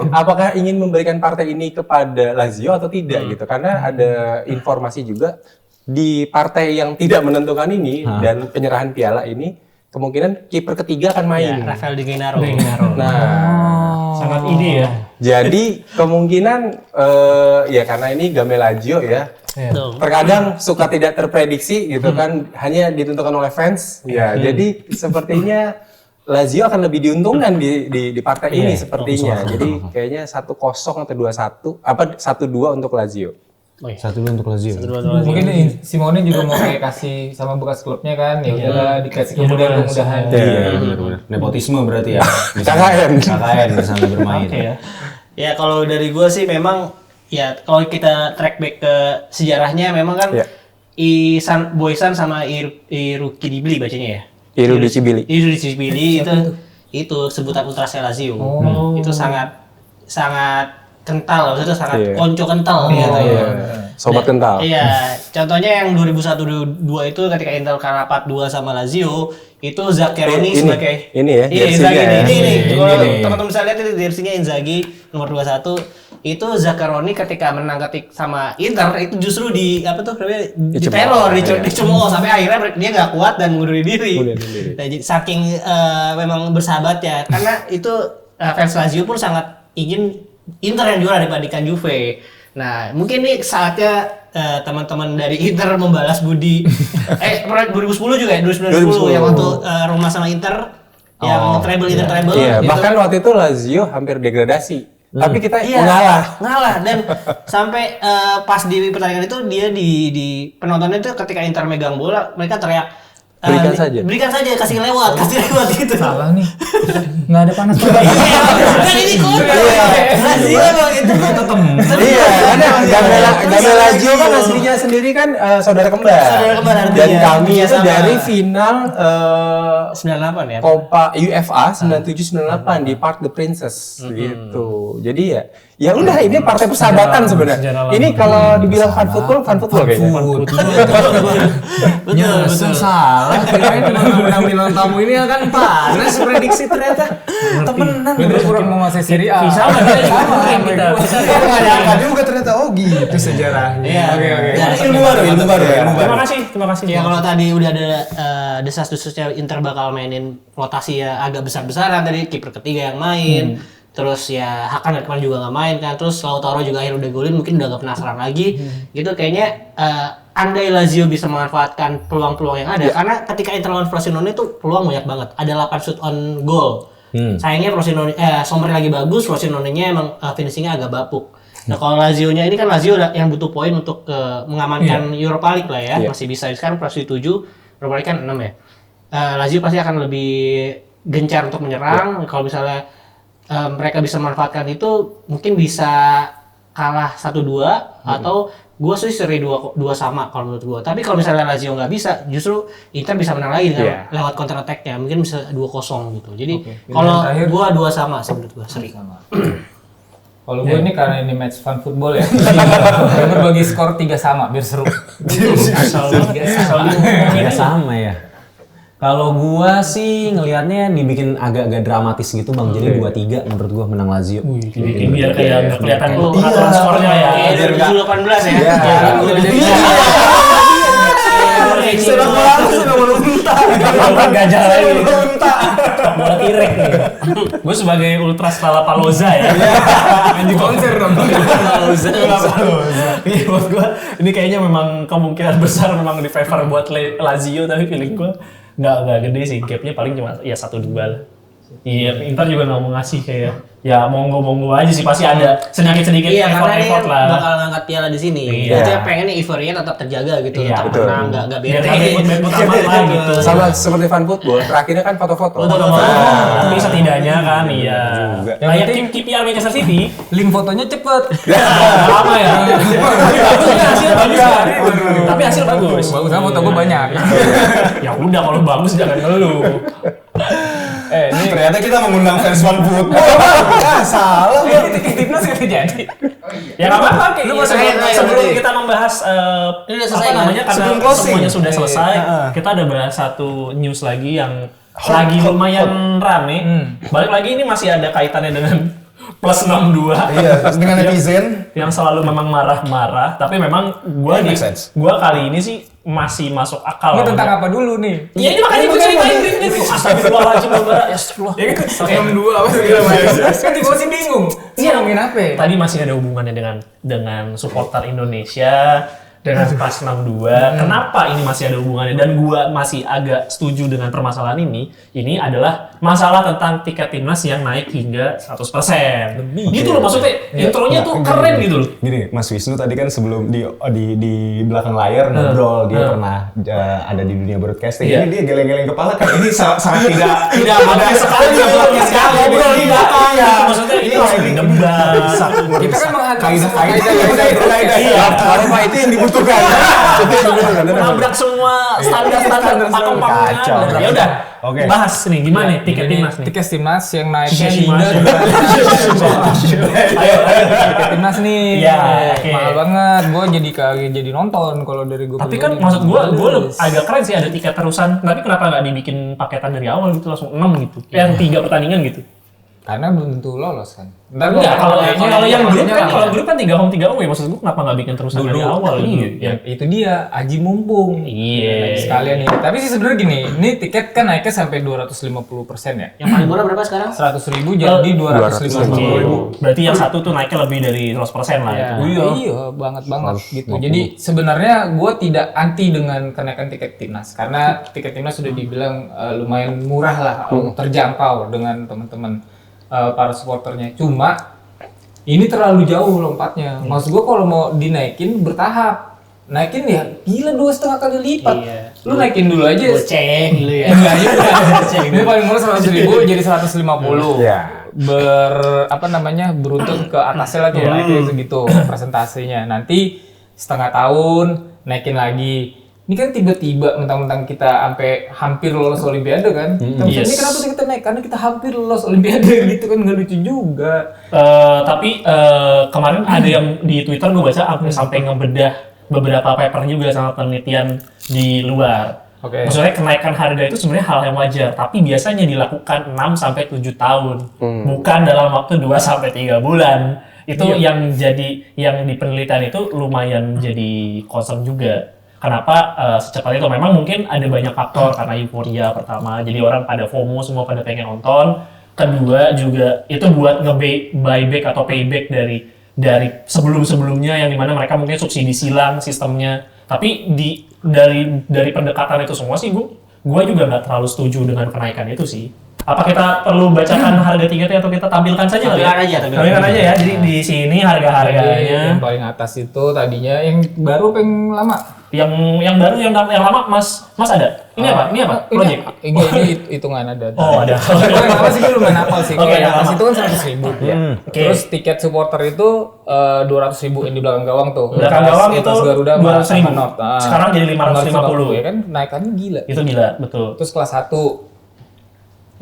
Apakah ingin memberikan partai ini kepada Lazio atau tidak gitu? Karena ada informasi juga di partai yang tidak menentukan ini dan penyerahan piala ini kemungkinan kiper ketiga akan main. Rafael Di Gennaro. Nah, Sangat ide ya. jadi kemungkinan ya karena ini game Lazio ya. Terkadang suka tidak terprediksi gitu kan, hanya ditentukan oleh fans. Ya, jadi sepertinya Lazio akan lebih diuntungkan di partai ini sepertinya. Jadi kayaknya 1-0 atau 2-1, 1-2 untuk Lazio. 1-2 untuk Lazio. Mungkin Simone juga mau kayak kasih sama bekas klubnya kan, ya udahlah dikasih kemudahan. Iya, benar. Nepotisme berarti ya. KKN di sana bermain. Oke ya. Ya kalau dari gue sih memang ya kalau kita track back ke sejarahnya memang kan Boysan sama Iruki Dibli bacanya ya. Irudicibili itu sebutan ultrasnya Lazio. Itu sangat kental, maksudnya sangat konco kental gitu ya. Sobat kental. Iya, contohnya yang 2001-2002 itu ketika Inter kalah 4-2 sama Lazio, itu Zaccheroni sebagai Inzaghi Kalau teman-teman bisa lihat itu jersinya Inzaghi nomor 21 itu Zaccheroni ketika menang sama Inter itu justru diteror, dicemooh sampai akhirnya dia nggak kuat dan mundur diri. Nah, jadi saking memang bersahabat ya, karena itu fans Lazio pun sangat ingin Inter yang juara dibandingkan Juve. Nah, mungkin nih saatnya teman-teman dari Inter membalas budi. 2010 juga ya, 2010 yang waktu rumah sama Inter yang treble. Iya, gitu. bahkan waktu itu Lazio hampir degradasi. Tapi kita Iya, ngalah. Dan sampai pas di pertandingan itu dia di penontonnya itu ketika Inter megang bola mereka teriak berikan saja kasih lewat gitu. Salah nih. Nggak ada panas. Dan ini kota. Lazio emang itu Iya, karena Gamel Lazio kan aslinya sendiri kan saudara kembar. artinya. Dan kami Iya, itu sama. dari final 98 ya. Copa UEFA 97-98 di Park the Princess gitu. Jadi ya udah ini partai persahabatan sebenarnya. sejarah Ini kalau dibilang fan football kayaknya. Betul. Salah, kirain menang bintang tamu ini akan panas prediksi ternyata temenan. Gue pura menguasai Serie A. Sama kita. Nggak nyangka juga ternyata gitu sejarahnya. Iya. Oke. Dan Ilmu baru ya. Terima kasih. Ya kalau tadi udah ada desas-desusnya Inter bakal mainin rotasi ya agak besar-besaran tadi kiper ketiga yang main. Terus ya Hakan dari kemarin juga nggak main kan. Terus Lautaro juga akhirnya udah golin mungkin udah gak penasaran lagi. Gitu kayaknya andai Lazio bisa memanfaatkan peluang-peluang yang ada karena ketika Inter lawan Frosinone itu peluang banyak banget. Ada 8 shoot on goal. Sayangnya Frosinone Sommer lagi bagus, Frosinone-nya emang finishingnya agak bapuk. Nah kalau Lazio-nya ini kan Lazio yang butuh poin untuk mengamankan Europa League lah ya. Masih bisa sekarang posisi 7, Europa League kan 6 ya. Lazio pasti akan lebih gencar untuk menyerang. Kalau misalnya mereka bisa memanfaatkan itu mungkin bisa kalah 1-2 atau gua sih seri 2 sama kalau menurut gua. Tapi kalau misalnya Lazio nggak bisa, justru Inter bisa menang lagi dengan lewat counter attack-nya. Mungkin bisa 2-0 gitu. Jadi kalau gua 2 sama sih menurut gua seri. Kalau gue ini karena ini match fun football ya. Gue berbagi skor 3 sama biar seru. Ya sama ya. Kalau gua sih ngelihatnya dibikin agak-agak dramatis gitu Bang. Jadi 2-3 menurut gua menang Lazio. Dibikin biar kayak nggak kelihatan aturan skornya ya. Iya, 2018 ya. Sepak bola sudah meluntah. Gajah lagi. Bola tirek nih. Gue sebagai ultras Lollapalooza ya. Anjing konser dong. Iya buat gue ini kayaknya memang kemungkinan besar memang di favor buat Lazio tapi feeling gue nggak gede sih, gapnya paling cuma ya 1-2 lah. Iya, Inter juga nggak mau ngasih kayak ya monggo aja sih, pasti ada sedikit Iya, karena ini effort lah. bakal ngangkat piala di sini. Iya. Jadi pengennya euforia tetap terjaga gitu, Iya, tetap betul. menang, nggak Biar bete. nggak ribut-ribut amat lah gitu. Sama seperti fan football, terakhirnya kan foto-foto. Tapi setidaknya kan iya. Juga. Kayak tim KPR Manchester City. Link fotonya cepet. Lama ya. Hasil bagus kan? Tapi hasil bagus. Bagus sama foto gue banyak. Ya udah kalau bagus jangan ngeluh. Ini ternyata kita mengundang fans one football. Salah. Timnas gak jadi. Ya nggak apa-apa. Kayak sebelum kita membahas Ini udah selesai apa namanya kan? karena Sebelum closing. semuanya sudah selesai, kita ada bahas satu news lagi yang lagi lumayan rame. Balik lagi ini masih ada kaitannya dengan plus 62. Iya, dengan netizen. Yang selalu memang marah-marah, tapi memang Make sense. gua kali ini sih masih masuk akal. Ini tentang apa dulu nih? Ya ini makanya gue ceritain ini. Astagfirullahaladzim, Bang. Ya astagfirullah. Ya kan 62 apa segala macam. Kan tiba sih bingung. Ngomongin apa ya? Tadi masih ada hubungannya dengan supporter Indonesia dengan pas 62. Kenapa ini masih ada hubungannya dan gua masih agak setuju dengan permasalahan ini? Ini adalah masalah tentang tiket timnas yang naik hingga 100%. Gitu loh maksudnya. Intronya tuh keren gitu loh. Gini, Mas Wisnu tadi kan sebelum di belakang layar ngobrol, dia pernah ada di dunia broadcasting. Iya. Ini dia geleng-geleng kepala kan. Ini sangat tidak Podcast sekali, podcast sekali, ngobrol di belakang. Maksudnya ini harus didebat. Kita kan kaidah. Iya, kalau Pak itu yang dibutuhkan. Itu yang dibutuhkan. Nabrak semua standar-standar pakem-pakeman. Ya udah. Oke. Bahas nih gimana nih tiket timnas nih. Tiket timnas yang naiknya Tiket hingga Ayo. tiket timnas nih. Iya, oke. Mahal banget. Gue jadi kaget jadi nonton kalau dari gue. Tapi kan maksud gue agak keren sih ada tiket terusan. Tapi kenapa nggak dibikin paketan dari awal gitu langsung 6 gitu? Yang 3 pertandingan gitu. Karena belum tentu lolos kan. Ntar Enggak, kalau yang grup kan, langsung. kalau grup kan 3 home 3 away, maksud gue kenapa nggak bikin terus dari awal gitu? Ya, itu dia aji mumpung. Iya. Sekalian ini. Tapi sih sebenarnya gini, ini tiket kan naiknya sampai 250% ya. Yang paling murah berapa sekarang? 100.000 jadi 250.000. Berarti yang satu tuh naiknya lebih dari 100% lah itu. Iya, banget gitu. Jadi sebenarnya gue tidak anti dengan kenaikan tiket timnas karena tiket timnas sudah dibilang lumayan murah lah, terjangkau dengan teman-teman para supporternya. Cuma ini terlalu jauh lompatnya. Maksud gue kalau mau dinaikin bertahap, naikin ya gila 2,5 kali lipat. Iya. Lu naikin dulu aja. Goceng dulu ya. Enggak juga. Ini paling murah 100.000 jadi 150. Iya. Beruntut ke atasnya lagi naiknya segitu presentasinya. Nanti setengah tahun naikin lagi. Ini kan tiba-tiba mentang-mentang kita sampai hampir lolos Olimpiade kan. Ini kenapa sih kita naik? Karena kita hampir lolos Olimpiade gitu kan, nggak lucu juga. Tapi kemarin ada yang di Twitter gue baca sampai ngebedah beberapa paper juga sama penelitian di luar. Oke. Maksudnya kenaikan harga itu sebenarnya hal yang wajar, tapi biasanya dilakukan 6-7 tahun, bukan dalam waktu 2-3 bulan. Itu yang di penelitian itu lumayan jadi concern juga. Kenapa secepat itu? Memang mungkin ada banyak faktor karena euforia pertama, jadi orang pada FOMO, semua pada pengen nonton. Kedua juga itu buat nge-buyback atau payback dari sebelum-sebelumnya yang dimana mereka mungkin subsidi silang sistemnya. Tapi dari pendekatan itu semua sih gue juga nggak terlalu setuju dengan kenaikan itu sih. Apa kita perlu bacakan harga tiketnya atau kita tampilkan saja kali ya? Tampilkan aja ya. Jadi di sini harga-harganya. Yang paling atas itu tadinya yang baru pengen lama. Yang baru yang lama Mas ada. Ini apa? Project. Ini hitungan ada. Oh, ada. Paling lama sih gue lumayan hafal sih. Oke, Yang atas lama. itu kan 100.000 ya. Terus tiket supporter itu 200.000 yang di belakang gawang tuh. Belakang gawang itu Atas Garuda 200.000. sama North. Sekarang jadi 550 ya kan, naikannya gila. Itu gila, betul. Terus kelas 1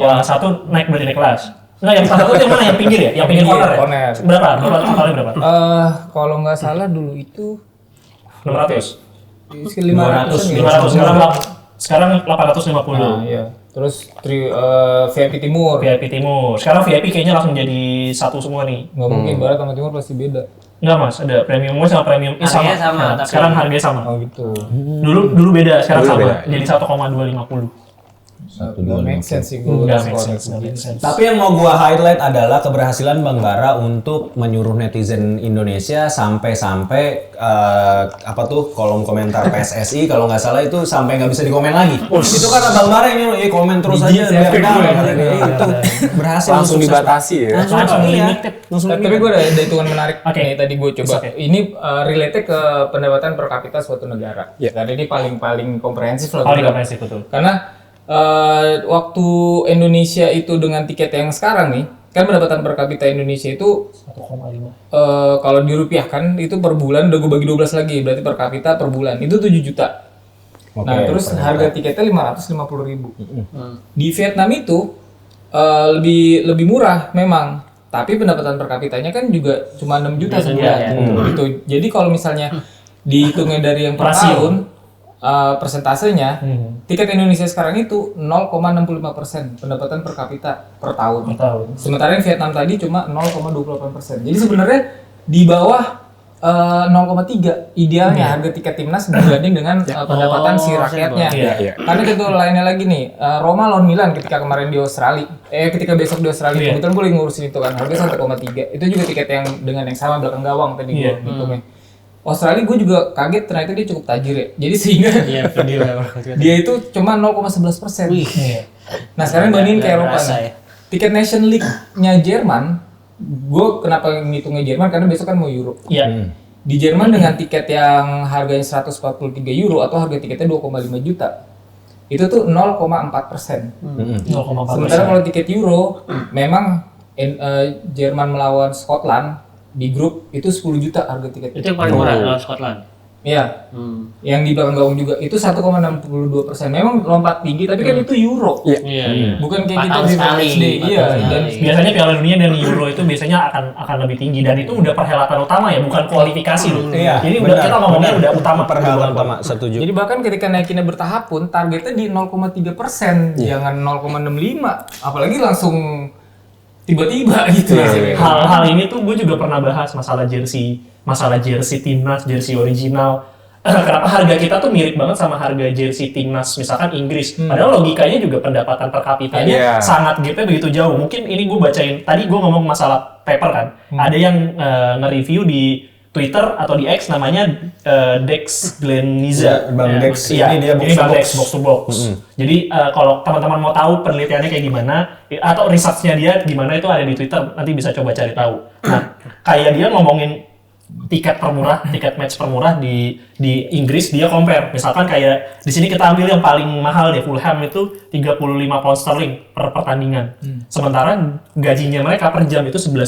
Yang satu naik berarti naik kelas. Enggak, yang satu itu yang mana? Yang pinggir ya? Yang pinggir corner ya? corner. Berapa? Totalnya berapa? Kalau nggak salah dulu itu 600. 500. Sekarang 850. Nah, iya. Terus VIP Timur. VIP Timur. Sekarang VIP kayaknya langsung jadi satu semua nih. Nggak mungkin Barat sama Timur pasti beda. Enggak Mas, ada premium Mas sama premium Harganya sama, Nah, tapi- sekarang harganya sama. Oh gitu. Dulu beda, sekarang Dulu sama. beda, Jadi 1,250. Nggak make sense sih gue. Enggak make sense, nggak make sense. Tapi yang mau gua highlight adalah keberhasilan Bang Bara untuk menyuruh netizen Indonesia sampai-sampai apa tuh kolom komentar PSSI kalau nggak salah itu sampai nggak bisa dikomen lagi. Itu karena Bang Bara ini komen terus aja biar itu berhasil Langsung sukses. dibatasi ya. Langsung Iya. limited. Tapi gue ada hitungan menarik. Oke. Nih, tadi gue coba. Oke. Ini relate ke pendapatan per kapita suatu negara. Dan ini paling komprehensif lah. Paling gue bilang. komprehensif, betul. Karena waktu Indonesia itu dengan tiket yang sekarang nih, kan pendapatan per kapita Indonesia itu 1,5. kalau dirupiahkan itu per bulan udah gue bagi 12 lagi, berarti per kapita per bulan itu 7 juta. Nah, terus harga tiketnya 550.000. Di Vietnam itu lebih murah memang, tapi pendapatan per kapitanya kan juga cuma 6 juta sebulan. Gitu. Jadi kalau misalnya dihitungnya dari yang per Rasio. tahun, persentasenya, tiket Indonesia sekarang itu 0,65% pendapatan per kapita per tahun. Sementara yang Vietnam tadi cuma 0,28%. Jadi sebenarnya di bawah 0,3 idealnya harga tiket timnas dibanding dengan pendapatan si rakyatnya. Iya. Karena itu lainnya lagi nih, Roma lawan Milan ketika kemarin di Australia, ketika besok di Australia, kebetulan gue lagi ngurusin itu kan, harga 1,3. Itu juga tiket yang dengan yang sama belakang gawang tadi gue hitungnya. Australia gue juga kaget ternyata dia cukup tajir ya. Jadi sehingga dia itu cuma 0,11%. Nah sekarang bandingin ke Eropa nih. Tiket Nation League-nya Jerman, gue kenapa ngitungnya Jerman karena besok kan mau Euro. Iya. Di Jerman dengan tiket yang harganya 143 euro atau harga tiketnya 2,5 juta, itu tuh 0,4%. 0,4%. Sementara kalau tiket Euro, memang Jerman melawan Scotland di grup itu 10 juta harga tiket. Itu yang paling murah lawan Scotland. Iya. Yang di belakang gawang juga itu 1,62%. Memang lompat tinggi tapi kan itu Euro. Iya. Bukan kayak 4 kita tahun di sekali, matchday. 4 Iya, tahun dan sekali. Biasanya Piala Dunia dan Euro itu biasanya akan lebih tinggi dan itu udah perhelatan utama ya, bukan kualifikasi loh. Iya, Jadi udah benar, kita ngomongnya udah utama Perhelatan utama setuju. jadi bahkan ketika naikinnya bertahap pun targetnya di 0,3%, jangan 0,65. Apalagi langsung tiba-tiba gitu ya. Hal-hal ini tuh gue juga pernah bahas masalah jersey timnas, jersey original. Kenapa harga kita tuh mirip banget sama harga jersey timnas misalkan Inggris. Padahal logikanya juga pendapatan per kapitanya sangat gapnya begitu jauh. Mungkin ini gue bacain, tadi gue ngomong masalah paper kan. Ada yang nge-review di Twitter atau di X namanya Dex Gleniza. Bang Dex Iya, ini dia box to box, box to box. Jadi kalau teman-teman mau tahu penelitiannya kayak gimana atau research-nya dia gimana itu ada di Twitter, nanti bisa coba cari tahu. Nah, kayak dia ngomongin tiket match permurah di Inggris, dia compare. Misalkan kayak di sini kita ambil yang paling mahal deh, Fulham itu 35 pound sterling per pertandingan. Sementara gajinya mereka per jam itu 11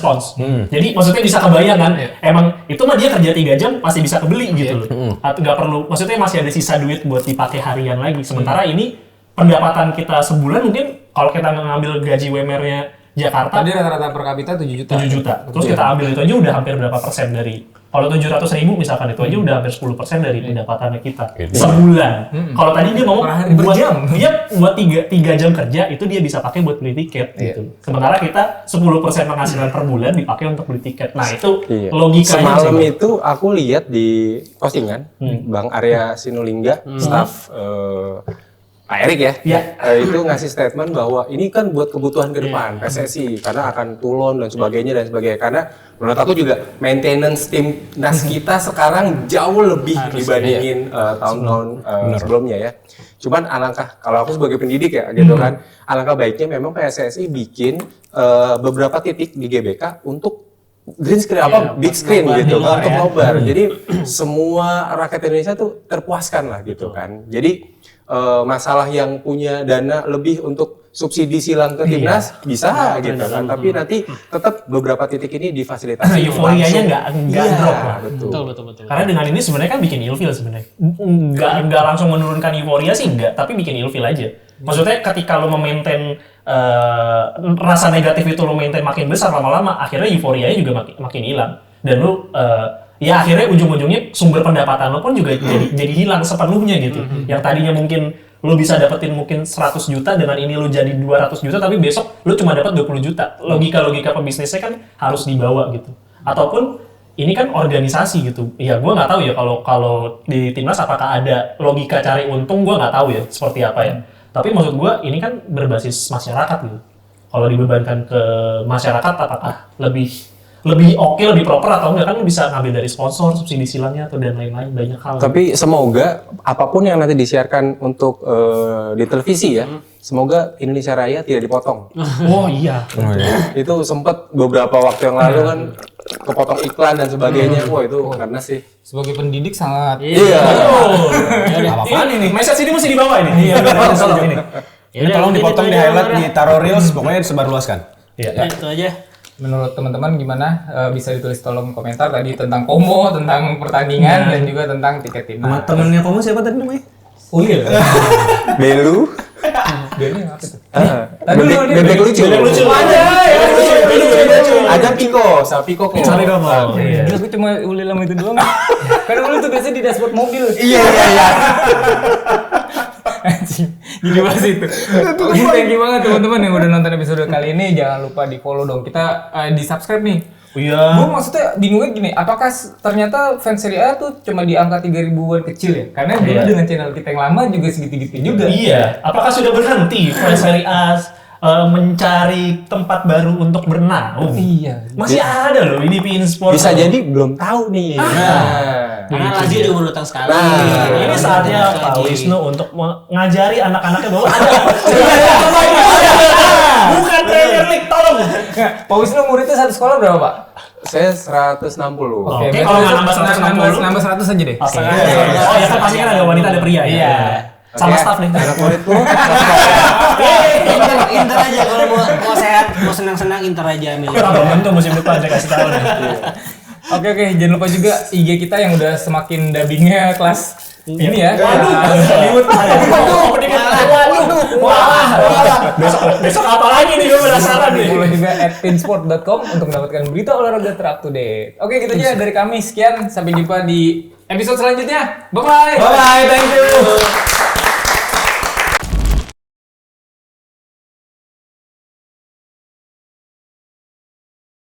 pounds. Jadi maksudnya bisa kebayang kan, emang itu mah dia kerja 3 jam pasti bisa kebeli gitu loh. Atau nggak perlu, maksudnya masih ada sisa duit buat dipakai harian lagi. Sementara ini pendapatan kita sebulan mungkin kalau kita ngambil gaji WMR-nya Jakarta Tadi rata-rata per kapita 7 juta. 7 juta. Terus kita ambil itu aja udah hampir berapa persen dari, kalau 700.000 misalkan itu aja udah hampir 10% dari pendapatannya kita sebulan. Kalau tadi dia ngomong buat 3 jam kerja itu dia bisa pakai buat beli tiket gitu. Sementara kita 10% penghasilan per bulan dipakai untuk beli tiket. Nah itu logikanya. Semalam itu aku lihat di postingan Bang Arya Sinulinga, staff Pak Erik ya, itu ngasih statement bahwa ini kan buat kebutuhan ke depan PSSI karena akan turun dan sebagainya. Karena menurut aku juga maintenance timnas kita sekarang jauh lebih dibandingin tahun-tahun sebelumnya ya. Cuman kalau aku sebagai pendidik ya gitu kan, alangkah baiknya memang PSSI bikin beberapa titik di GBK untuk green screen big screen gitu kan, untuk nobar. Jadi semua rakyat Indonesia tuh terpuaskan lah gitu kan. Jadi masalah yang punya dana lebih untuk subsidi silang ke timnas bisa gitu kan, tapi nanti tetap beberapa titik ini difasilitasi. Euforianya nggak drop lah. Betul. Karena dengan ini sebenarnya kan bikin ilfeel sebenarnya. Nggak langsung menurunkan euforia sih enggak, tapi bikin ilfeel aja. Maksudnya ketika lo memaintain rasa negatif itu lo maintain makin besar lama-lama, akhirnya euforianya juga makin hilang. Dan lo ya akhirnya ujung-ujungnya sumber pendapatan lo pun juga jadi hilang sepenuhnya gitu. Yang tadinya mungkin lo bisa dapetin mungkin 100 juta, dengan ini lo jadi 200 juta, tapi besok lo cuma dapat 20 juta. Logika pebisnisnya kan harus dibawa gitu. Ataupun ini kan organisasi gitu. Ya gue nggak tahu ya kalau di timnas apakah ada logika cari untung, gue nggak tahu ya seperti apa ya. Tapi maksud gue ini kan berbasis masyarakat gitu. Kalau dibebankan ke masyarakat apakah lebih oke, lebih proper atau enggak, kan lu bisa ngambil dari sponsor, subsidi silangnya atau dan lain-lain, banyak hal. Tapi semoga apapun yang nanti disiarkan untuk di televisi ya, semoga Indonesia Raya tidak dipotong. Oh iya. Itu sempat beberapa waktu yang lalu kan kepotong iklan dan sebagainya. Wah itu karena sih. Sebagai pendidik sangat. Iya. Apaan ini? Message ini mesti dibawa ini. Iya, tolong ini. Ini tolong dipotong, di highlight, ditaruh reels, pokoknya disebarluaskan. Iya, itu aja. Menurut teman-teman gimana? Bisa ditulis tolong komentar tadi tentang Komo, tentang pertandingan, dan juga tentang tiket timnas. Temennya kamu siapa tadi namanya? Oh iya. Belu. Belu apa tuh? Bebek lucu. Bebek lucu aja ya. Ada Piko, Sapi Koko. Gila, gue cuma uli lama itu doang. Karena uli tuh biasanya di dashboard mobil. Iya. Jadi bahas itu. Oke, thank you banget teman-teman yang udah nonton episode kali ini. Jangan lupa di follow dong. Kita di subscribe nih. Iya. Gue maksudnya bingungnya gini, apakah ternyata fans Serie A tuh cuma di angka 3.000-an kecil ya? Karena dulu dengan channel kita yang lama juga segitu-gitu juga. Iya. Apakah sudah berhenti fans Serie A mencari tempat baru untuk bernaung? Iya. Masih ada loh ini Pin Sport. Bisa jadi belum tahu nih. Karena lagi di umur datang sekali. Ini saatnya Pak Wisnu untuk mengajari anak-anaknya bahwa ada bukan Premier League, tolong. Pak Wisnu muridnya satu sekolah berapa, Pak? Saya 160. Oke, kalau nggak nambah 160, nambah 100 aja deh. Oh ya kan pasti kan ada wanita ada pria ya. Iya. Sama staff nih. Anak muridku. Inter aja kalau mau sehat, mau senang-senang Inter aja ambil. Abang tuh musim depan saya kasih tahu nih. Oke, jangan lupa juga IG kita yang udah semakin dubbingnya kelas ini ya. Waduh. Besok apa lagi nih gue penasaran nih. Boleh juga @pinsport.com untuk mendapatkan berita olahraga terupdate. Oke, gitu aja dari kami. Sekian, sampai jumpa di episode selanjutnya. Bye bye. Bye, thank you.